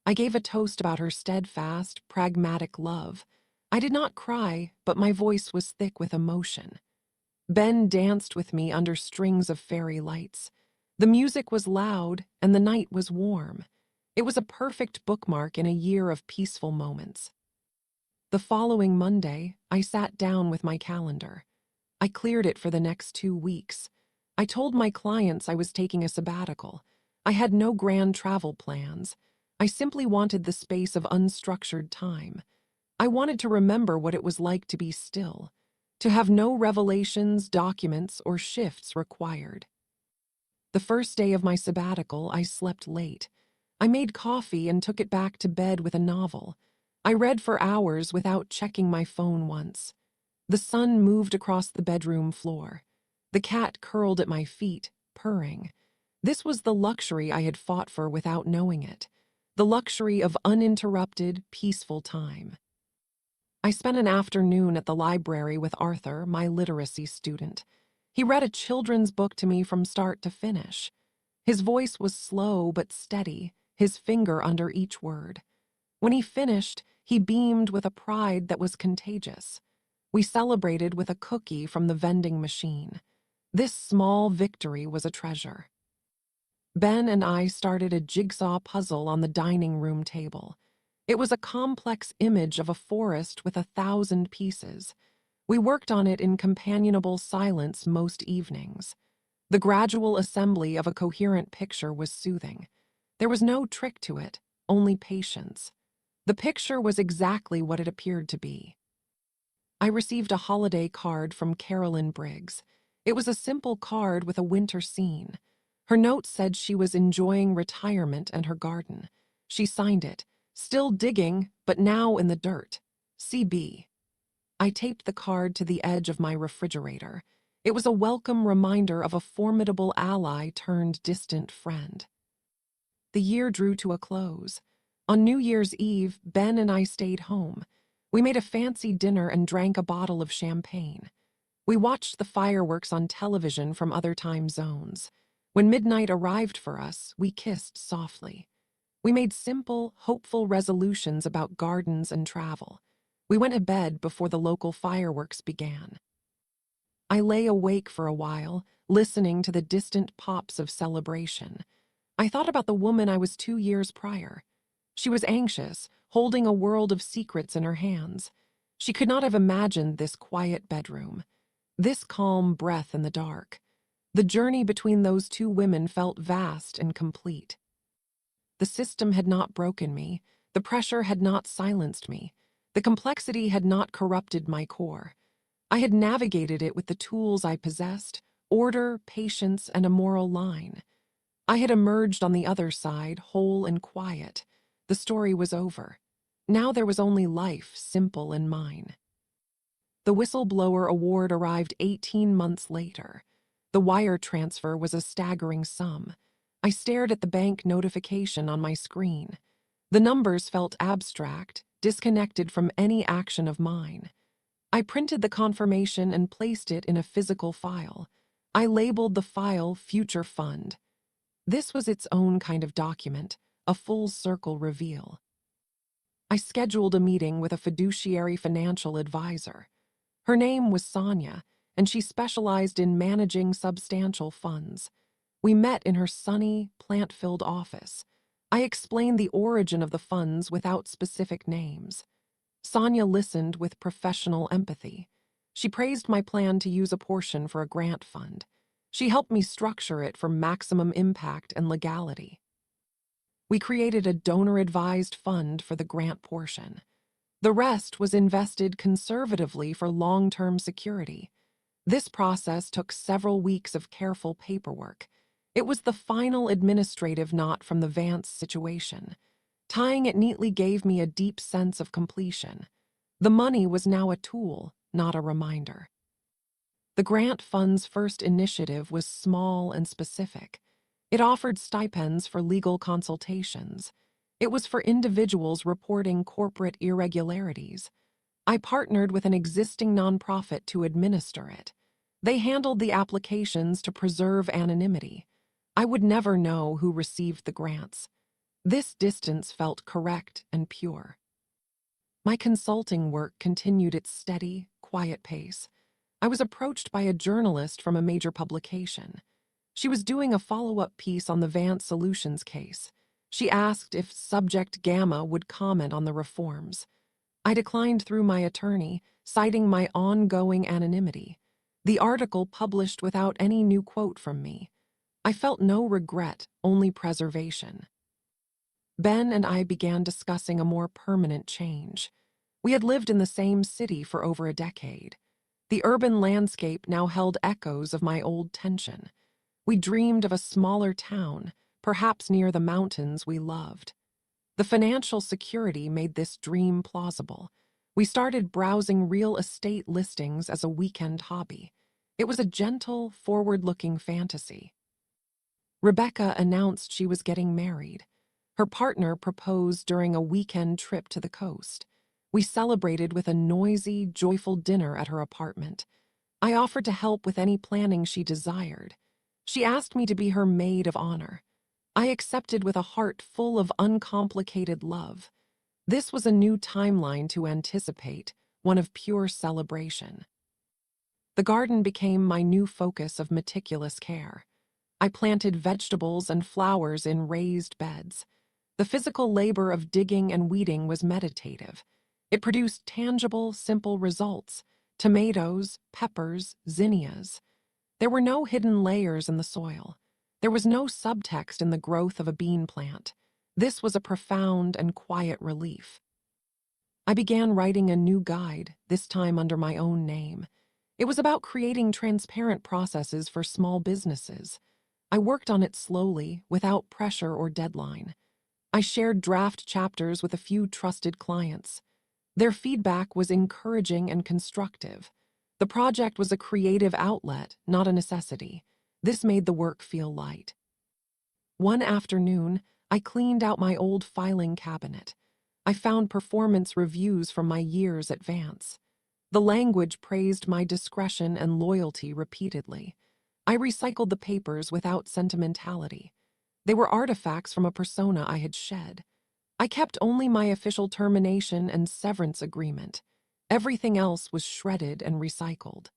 I gave a toast about her steadfast, pragmatic love. I did not cry, but my voice was thick with emotion. Ben danced with me under strings of fairy lights. The music was loud, and the night was warm. It was a perfect bookmark in a year of peaceful moments. The following Monday, I sat down with my calendar. I cleared it for the next 2 weeks. I told my clients I was taking a sabbatical. I had no grand travel plans. I simply wanted the space of unstructured time. I wanted to remember what it was like to be still, to have no revelations, documents, or shifts required. The first day of my sabbatical, I slept late. I made coffee and took it back to bed with a novel. I read for hours without checking my phone once. The sun moved across the bedroom floor. The cat curled at my feet, purring. This was the luxury I had fought for without knowing it. The luxury of uninterrupted, peaceful time. I spent an afternoon at the library with Arthur, my literacy student. He read a children's book to me from start to finish. His voice was slow but steady, his finger under each word. When he finished, he beamed with a pride that was contagious. We celebrated with a cookie from the vending machine. This small victory was a treasure. Ben and I started a jigsaw puzzle on the dining room table. It was a complex image of a forest with 1,000 pieces. We worked on it in companionable silence most evenings. The gradual assembly of a coherent picture was soothing. There was no trick to it, only patience. The picture was exactly what it appeared to be. I received a holiday card from Carolyn Briggs. It was a simple card with a winter scene. Her note said she was enjoying retirement and her garden. She signed it, still digging, but now in the dirt. CB. I taped the card to the edge of my refrigerator. It was a welcome reminder of a formidable ally turned distant friend. The year drew to a close. On New Year's Eve, Ben and I stayed home. We made a fancy dinner and drank a bottle of champagne. We watched the fireworks on television from other time zones. When midnight arrived for us, we kissed softly. We made simple, hopeful resolutions about gardens and travel. We went to bed before the local fireworks began. I lay awake for a while, listening to the distant pops of celebration. I thought about the woman I was 2 years prior. She was anxious, holding a world of secrets in her hands. She could not have imagined this quiet bedroom, this calm breath in the dark. The journey between those two women felt vast and complete. The system had not broken me. The pressure had not silenced me. The complexity had not corrupted my core. I had navigated it with the tools I possessed: order, patience, and a moral line. I had emerged on the other side, whole and quiet. The story was over. Now there was only life, simple and mine. The whistleblower award arrived 18 months later. The wire transfer was a staggering sum. I stared at the bank notification on my screen. The numbers felt abstract, disconnected from any action of mine. I printed the confirmation and placed it in a physical file. I labeled the file Future Fund. This was its own kind of document, a full circle reveal. I scheduled a meeting with a fiduciary financial advisor. Her name was Sonia, and she specialized in managing substantial funds. We met in her sunny, plant-filled office. I explained the origin of the funds without specific names. Sonia listened with professional empathy. She praised my plan to use a portion for a grant fund. She helped me structure it for maximum impact and legality. We created a donor-advised fund for the grant portion. The rest was invested conservatively for long-term security. This process took several weeks of careful paperwork. It was the final administrative knot from the Vance situation. Tying it neatly gave me a deep sense of completion. The money was now a tool, not a reminder. The grant fund's first initiative was small and specific. It offered stipends for legal consultations. It was for individuals reporting corporate irregularities. I partnered with an existing nonprofit to administer it. They handled the applications to preserve anonymity. I would never know who received the grants. This distance felt correct and pure. My consulting work continued its steady, quiet pace. I was approached by a journalist from a major publication. She was doing a follow-up piece on the Vance Solutions case. She asked if Subject Gamma would comment on the reforms. I declined through my attorney, citing my ongoing anonymity. The article published without any new quote from me. I felt no regret, only preservation. Ben and I began discussing a more permanent change. We had lived in the same city for over a decade. The urban landscape now held echoes of my old tension. We dreamed of a smaller town, perhaps near the mountains we loved. The financial security made this dream plausible. We started browsing real estate listings as a weekend hobby. It was a gentle, forward-looking fantasy. Rebecca announced she was getting married. Her partner proposed during a weekend trip to the coast. We celebrated with a noisy, joyful dinner at her apartment. I offered to help with any planning she desired. She asked me to be her maid of honor. I accepted with a heart full of uncomplicated love. This was a new timeline to anticipate, one of pure celebration. The garden became my new focus of meticulous care. I planted vegetables and flowers in raised beds. The physical labor of digging and weeding was meditative. It produced tangible, simple results: tomatoes, peppers, zinnias. There were no hidden layers in the soil. There was no subtext in the growth of a bean plant. This was a profound and quiet relief. I began writing a new guide, this time under my own name. It was about creating transparent processes for small businesses. I worked on it slowly, without pressure or deadline. I shared draft chapters with a few trusted clients. Their feedback was encouraging and constructive. The project was a creative outlet, not a necessity. This made the work feel light. One afternoon, I cleaned out my old filing cabinet. I found performance reviews from my years at Vance. The language praised my discretion and loyalty repeatedly. I recycled the papers without sentimentality. They were artifacts from a persona I had shed. I kept only my official termination and severance agreement. Everything else was shredded and recycled.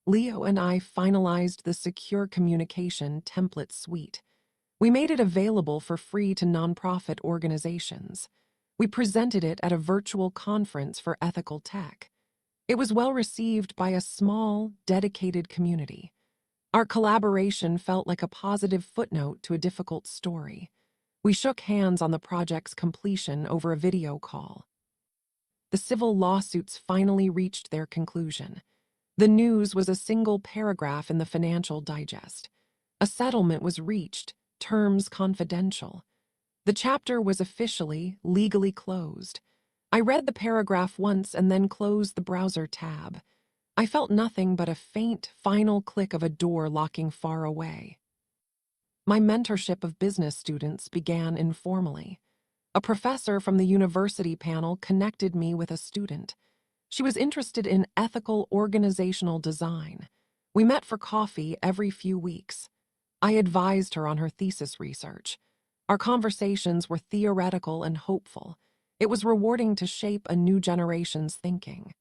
Leo and I finalized the secure communication template suite. We made it available for free to nonprofit organizations. We presented it at a virtual conference for ethical tech. It was well received by a small, dedicated community. Our collaboration felt like a positive footnote to a difficult story. We shook hands on the project's completion over a video call. The civil lawsuits finally reached their conclusion. The news was a single paragraph in the Financial Digest. A settlement was reached, terms confidential. The chapter was officially, legally closed. I read the paragraph once and then closed the browser tab. I felt nothing but a faint, final click of a door locking far away. My mentorship of business students began informally. A professor from the university panel connected me with a student. She was interested in ethical organizational design. We met for coffee every few weeks. I advised her on her thesis research. Our conversations were theoretical and hopeful. It was rewarding to shape a new generation's thinking.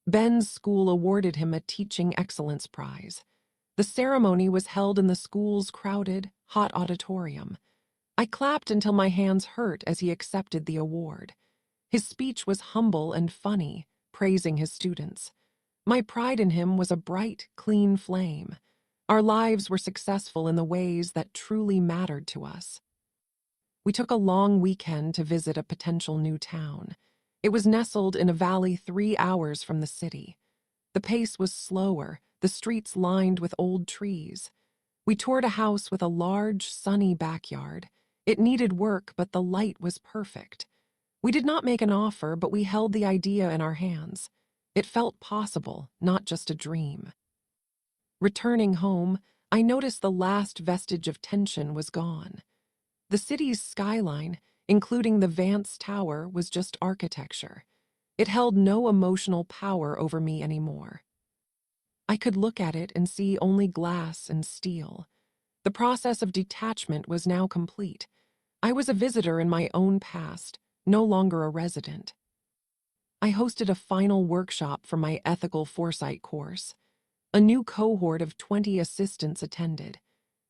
Ben's school awarded him a Teaching Excellence Prize. The ceremony was held in the school's crowded, hot auditorium. I clapped until my hands hurt as he accepted the award. His speech was humble and funny, praising his students. My pride in him was a bright, clean flame. Our lives were successful in the ways that truly mattered to us. We took a long weekend to visit a potential new town. It was nestled in a valley 3 hours from the city. The pace was slower, the streets lined with old trees. We toured a house with a large, sunny backyard. It needed work, but the light was perfect. We did not make an offer, but we held the idea in our hands. It felt possible, not just a dream. Returning home, I noticed the last vestige of tension was gone. The city's skyline, including the Vance Tower, was just architecture. It held no emotional power over me anymore. I could look at it and see only glass and steel. The process of detachment was now complete. I was a visitor in my own past, no longer a resident. I hosted a final workshop for my ethical foresight course. A new cohort of 20 assistants attended.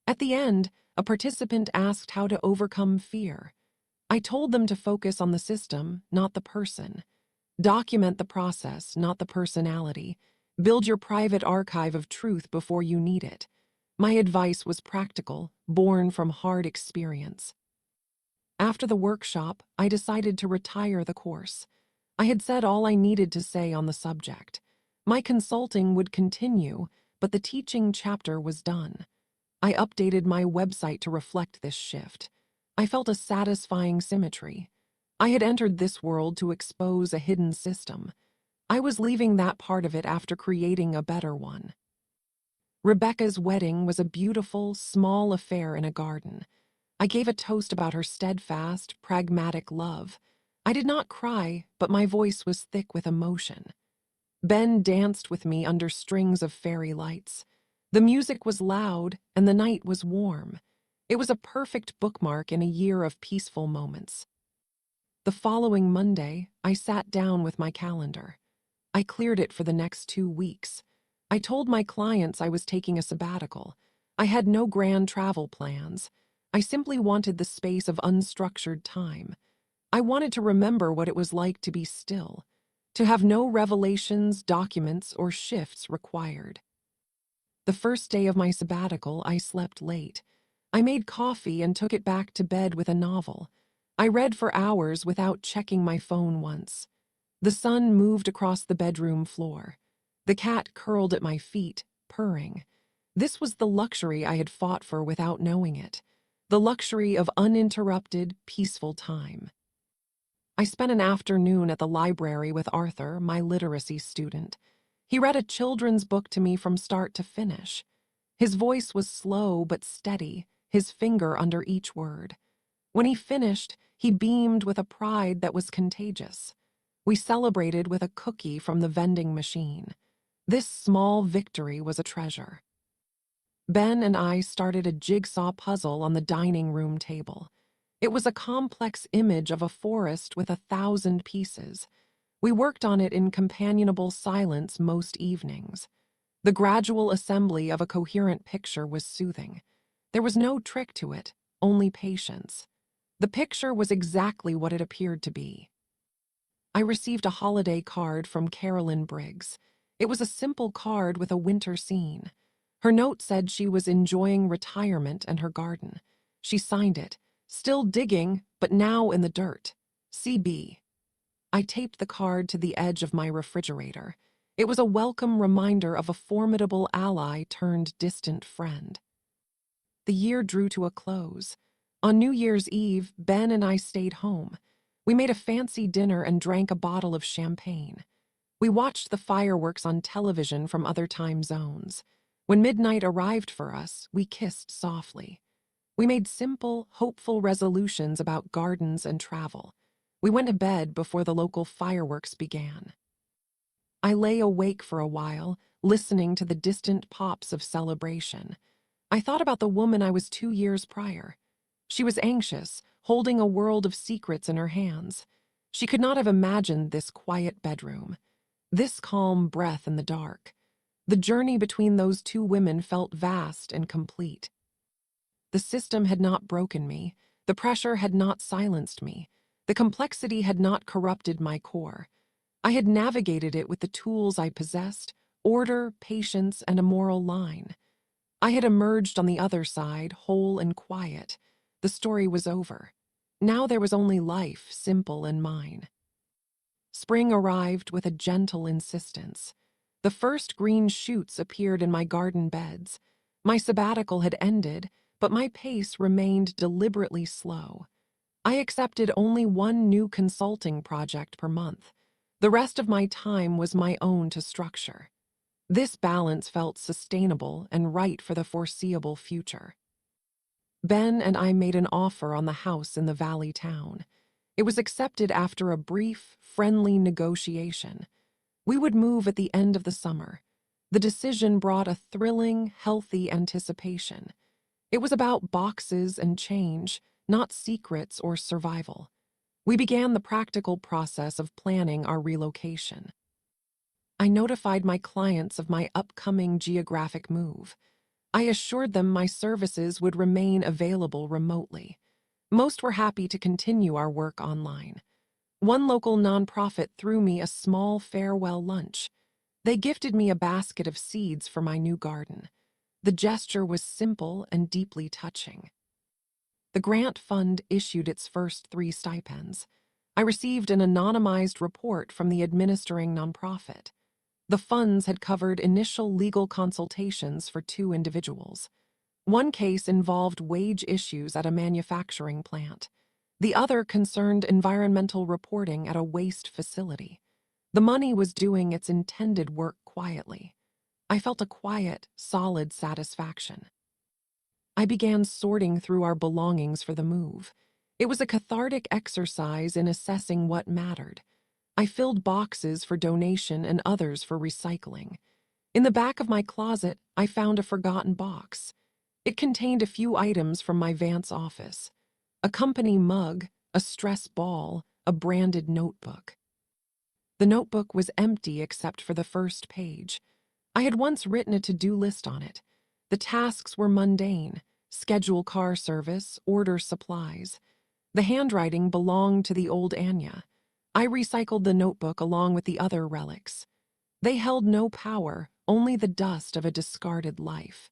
At the end, a participant asked how to overcome fear. I told them to focus on the system, not the person. Document the process, not the personality. Build your private archive of truth before you need it. My advice was practical, born from hard experience. After the workshop, I decided to retire the course. I had said all I needed to say on the subject. My consulting would continue, but the teaching chapter was done. I updated my website to reflect this shift. I felt a satisfying symmetry. I had entered this world to expose a hidden system. I was leaving that part of it after creating a better one. Rebecca's wedding was a beautiful, small affair in a garden. I gave a toast about her steadfast, pragmatic love. I did not cry, but my voice was thick with emotion. Ben danced with me under strings of fairy lights. The music was loud, and the night was warm. It was a perfect bookmark in a year of peaceful moments. The following Monday, I sat down with my calendar. I cleared it for the next 2 weeks. I told my clients I was taking a sabbatical. I had no grand travel plans. I simply wanted the space of unstructured time. I wanted to remember what it was like to be still, to have no revelations, documents, or shifts required. The first day of my sabbatical, I slept late. I made coffee and took it back to bed with a novel. I read for hours without checking my phone once. The sun moved across the bedroom floor. The cat curled at my feet, purring. This was the luxury I had fought for without knowing it. The luxury of uninterrupted, peaceful time. I spent an afternoon at the library with Arthur, my literacy student. He read a children's book to me from start to finish. His voice was slow but steady, his finger under each word. When he finished, he beamed with a pride that was contagious. We celebrated with a cookie from the vending machine. This small victory was a treasure. Ben and I started a jigsaw puzzle on the dining room table. It was a complex image of a forest with 1,000 pieces. We worked on it in companionable silence most evenings. The gradual assembly of a coherent picture was soothing. There was no trick to it, only patience. The picture was exactly what it appeared to be. I received a holiday card from Carolyn Briggs. It was a simple card with a winter scene. Her note said she was enjoying retirement and her garden. She signed it, still digging, but now in the dirt. CB. I taped the card to the edge of my refrigerator. It was a welcome reminder of a formidable ally turned distant friend. The year drew to a close. On New Year's Eve, Ben and I stayed home. We made a fancy dinner and drank a bottle of champagne. We watched the fireworks on television from other time zones. When midnight arrived for us, we kissed softly. We made simple, hopeful resolutions about gardens and travel. We went to bed before the local fireworks began. I lay awake for a while, listening to the distant pops of celebration. I thought about the woman I was 2 years prior. She was anxious, holding a world of secrets in her hands. She could not have imagined this quiet bedroom, this calm breath in the dark. The journey between those two women felt vast and complete. The system had not broken me. The pressure had not silenced me. The complexity had not corrupted my core. I had navigated it with the tools I possessed: order, patience, and a moral line. I had emerged on the other side, whole and quiet. The story was over. Now there was only life, simple and mine. Spring arrived with a gentle insistence. The first green shoots appeared in my garden beds. My sabbatical had ended, but my pace remained deliberately slow. I accepted only one new consulting project per month. The rest of my time was my own to structure. This balance felt sustainable and right for the foreseeable future. Ben and I made an offer on the house in the valley town. It was accepted after a brief, friendly negotiation. We would move at the end of the summer. The decision brought a thrilling, healthy anticipation. It was about boxes and change, not secrets or survival. We began the practical process of planning our relocation. I notified my clients of my upcoming geographic move. I assured them my services would remain available remotely. Most were happy to continue our work online. One local nonprofit threw me a small farewell lunch. They gifted me a basket of seeds for my new garden. The gesture was simple and deeply touching. The grant fund issued its first 3 stipends. I received an anonymized report from the administering nonprofit. The funds had covered initial legal consultations for 2 individuals. One case involved wage issues at a manufacturing plant. The other concerned environmental reporting at a waste facility. The money was doing its intended work quietly. I felt a quiet, solid satisfaction. I began sorting through our belongings for the move. It was a cathartic exercise in assessing what mattered. I filled boxes for donation and others for recycling. In the back of my closet, I found a forgotten box. It contained a few items from my Vance office: a company mug, a stress ball, a branded notebook. The notebook was empty except for the first page. I had once written a to-do list on it. The tasks were mundane: schedule car service, order supplies. The handwriting belonged to the old Anya. I recycled the notebook along with the other relics. They held no power, only the dust of a discarded life.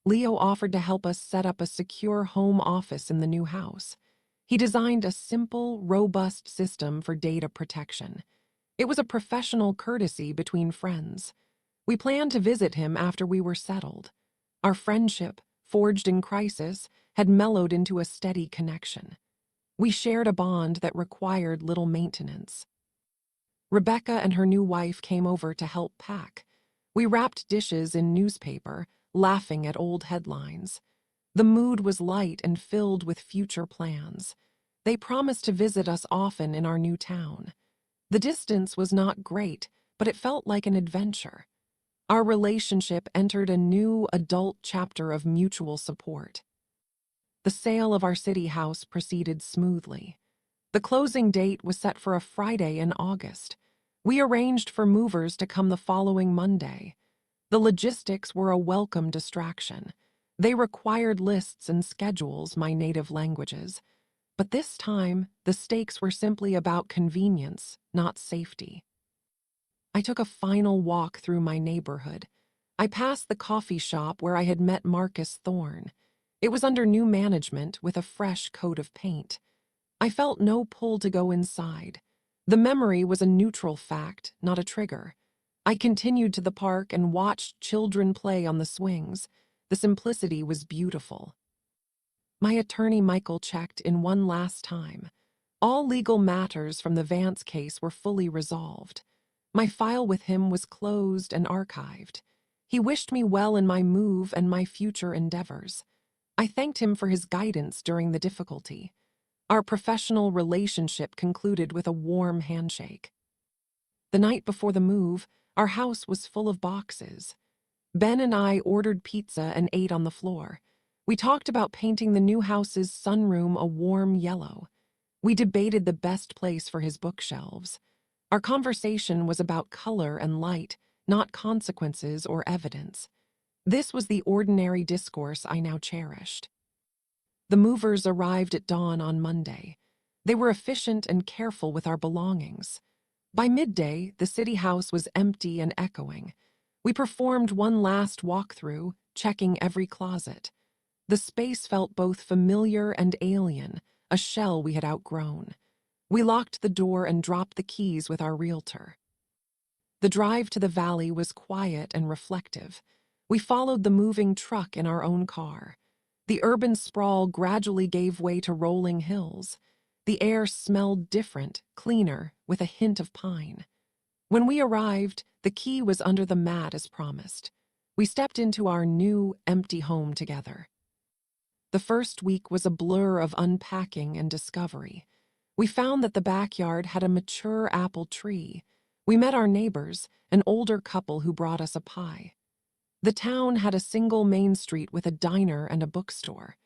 Leo offered to help us set up a secure home office in the new house. He designed a simple, robust system for data protection. It was a professional courtesy between friends. We planned to visit him after we were settled. Our friendship, forged in crisis, had mellowed into a steady connection. We shared a bond that required little maintenance. Rebecca and her new wife came over to help pack. We wrapped dishes in newspaper, laughing at old headlines. The mood was light and filled with future plans. They promised to visit us often in our new town. The distance was not great, but it felt like an adventure. Our relationship entered a new adult chapter of mutual support. The sale of our city house proceeded smoothly. The closing date was set for a Friday in August. We arranged for movers to come the following Monday. The logistics were a welcome distraction. They required lists and schedules, my native languages. But this time, the stakes were simply about convenience, not safety. I took a final walk through my neighborhood. I passed the coffee shop where I had met Marcus Thorne. It was under new management with a fresh coat of paint. I felt no pull to go inside. The memory was a neutral fact, not a trigger. I continued to the park and watched children play on the swings. The simplicity was beautiful. My attorney Michael checked in one last time. All legal matters from the Vance case were fully resolved. My file with him was closed and archived. He wished me well in my move and my future endeavors. I thanked him for his guidance during the difficulty. Our professional relationship concluded with a warm handshake. The night before the move, our house was full of boxes. Ben and I ordered pizza and ate on the floor. We talked about painting the new house's sunroom a warm yellow. We debated the best place for his bookshelves. Our conversation was about color and light, not consequences or evidence. This was the ordinary discourse I now cherished. The movers arrived at dawn on Monday. They were efficient and careful with our belongings. By midday, the city house was empty and echoing. We performed one last walkthrough, checking every closet. The space felt both familiar and alien, a shell we had outgrown. We locked the door and dropped the keys with our realtor. The drive to the valley was quiet and reflective. We followed the moving truck in our own car. The urban sprawl gradually gave way to rolling hills. The air smelled different, cleaner, with a hint of pine. When we arrived, the key was under the mat as promised. We stepped into our new, empty home together. The first week was a blur of unpacking and discovery. We found that the backyard had a mature apple tree. We met our neighbors, an older couple who brought us a pie. The town had a single main street with a diner and a bookstore.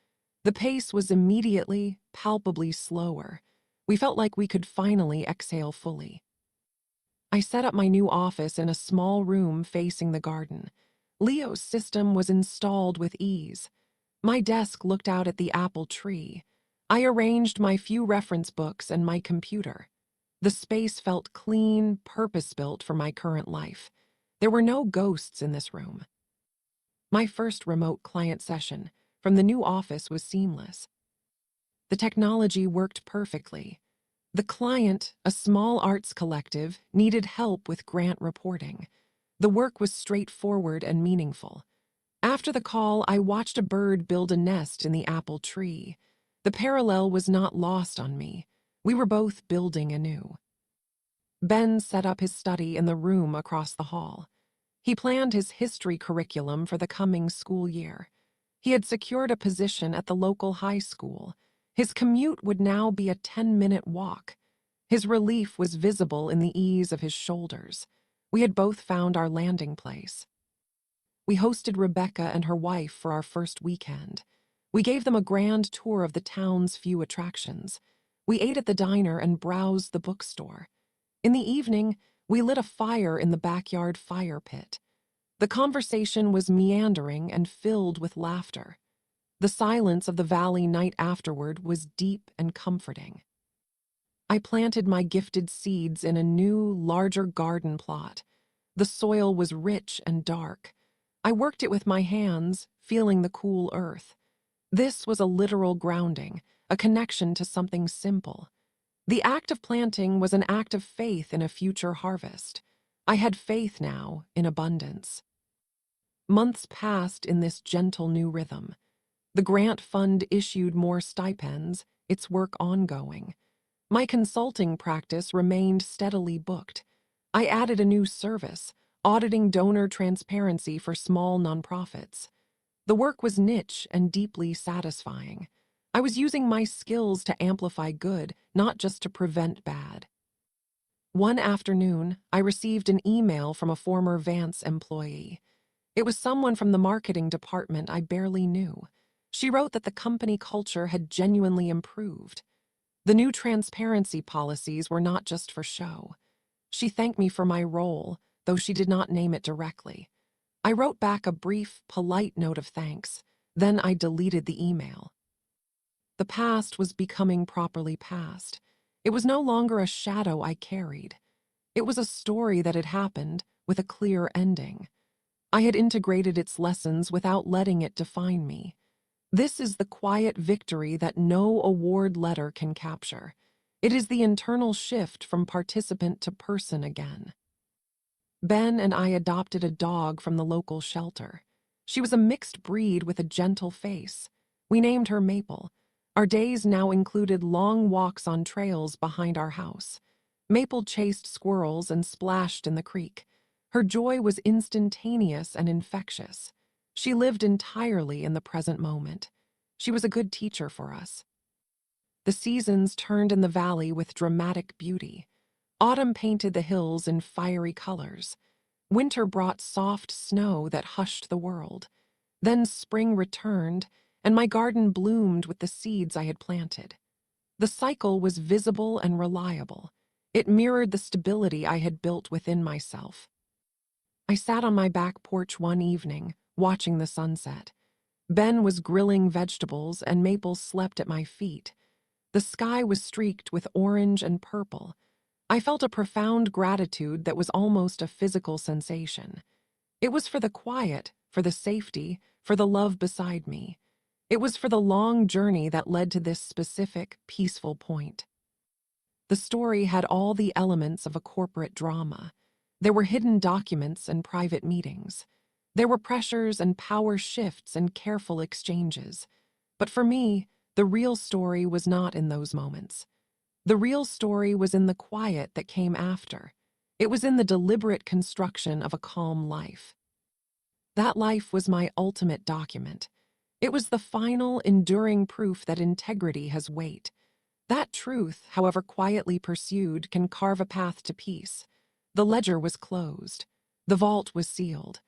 The pace was immediately, palpably slower. We felt like we could finally exhale fully. I set up my new office in a small room facing the garden. Leo's system was installed with ease. My desk looked out at the apple tree. I arranged my few reference books and my computer. The space felt clean, purpose-built for my current life. There were no ghosts in this room. My first remote client session from the new office was seamless. The technology worked perfectly. The client, a small arts collective, needed help with grant reporting. The work was straightforward and meaningful. After the call, I watched a bird build a nest in the apple tree. The parallel was not lost on me. We were both building anew. Ben set up his study in the room across the hall. He planned his history curriculum for the coming school year. He had secured a position at the local high school. His commute would now be a 10-minute walk. His relief was visible in the ease of his shoulders. We had both found our landing place. We hosted Rebecca and her wife for our first weekend. We gave them a grand tour of the town's few attractions. We ate at the diner and browsed the bookstore. In the evening, we lit a fire in the backyard fire pit. The conversation was meandering and filled with laughter. The silence of the valley night afterward was deep and comforting. I planted my gifted seeds in a new, larger garden plot. The soil was rich and dark. I worked it with my hands, feeling the cool earth. This was a literal grounding, a connection to something simple. The act of planting was an act of faith in a future harvest. I had faith now in abundance. Months passed in this gentle new rhythm. The grant fund issued more stipends, its work ongoing. My consulting practice remained steadily booked. I added a new service, auditing donor transparency for small nonprofits. The work was niche and deeply satisfying. I was using my skills to amplify good, not just to prevent bad. One afternoon, I received an email from a former Vance employee. It was someone from the marketing department I barely knew. She wrote that the company culture had genuinely improved. The new transparency policies were not just for show. She thanked me for my role, though she did not name it directly. I wrote back a brief, polite note of thanks. Then I deleted the email. The past was becoming properly past. It was no longer a shadow I carried. It was a story that had happened, with a clear ending. I had integrated its lessons without letting it define me. This is the quiet victory that no award letter can capture. It is the internal shift from participant to person again. Ben and I adopted a dog from the local shelter. She was a mixed breed with a gentle face. We named her Maple. Our days now included long walks on trails behind our house. Maple chased squirrels and splashed in the creek. Her joy was instantaneous and infectious. She lived entirely in the present moment. She was a good teacher for us. The seasons turned in the valley with dramatic beauty. Autumn painted the hills in fiery colors. Winter brought soft snow that hushed the world. Then spring returned, and my garden bloomed with the seeds I had planted. The cycle was visible and reliable. It mirrored the stability I had built within myself. I sat on my back porch one evening, watching the sunset. Ben was grilling vegetables, and Maple slept at my feet. The sky was streaked with orange and purple. I felt a profound gratitude that was almost a physical sensation. It was for the quiet, for the safety, for the love beside me. It was for the long journey that led to this specific, peaceful point. The story had all the elements of a corporate drama. There were hidden documents and private meetings. There were pressures and power shifts and careful exchanges. But for me, the real story was not in those moments. The real story was in the quiet that came after. It was in the deliberate construction of a calm life. That life was my ultimate document. It was the final, enduring proof that integrity has weight. That truth, however quietly pursued, can carve a path to peace. The ledger was closed. The vault was sealed.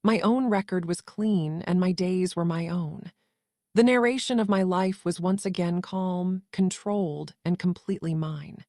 My own record was clean, and my days were my own. The narration of my life was once again calm, controlled, and completely mine.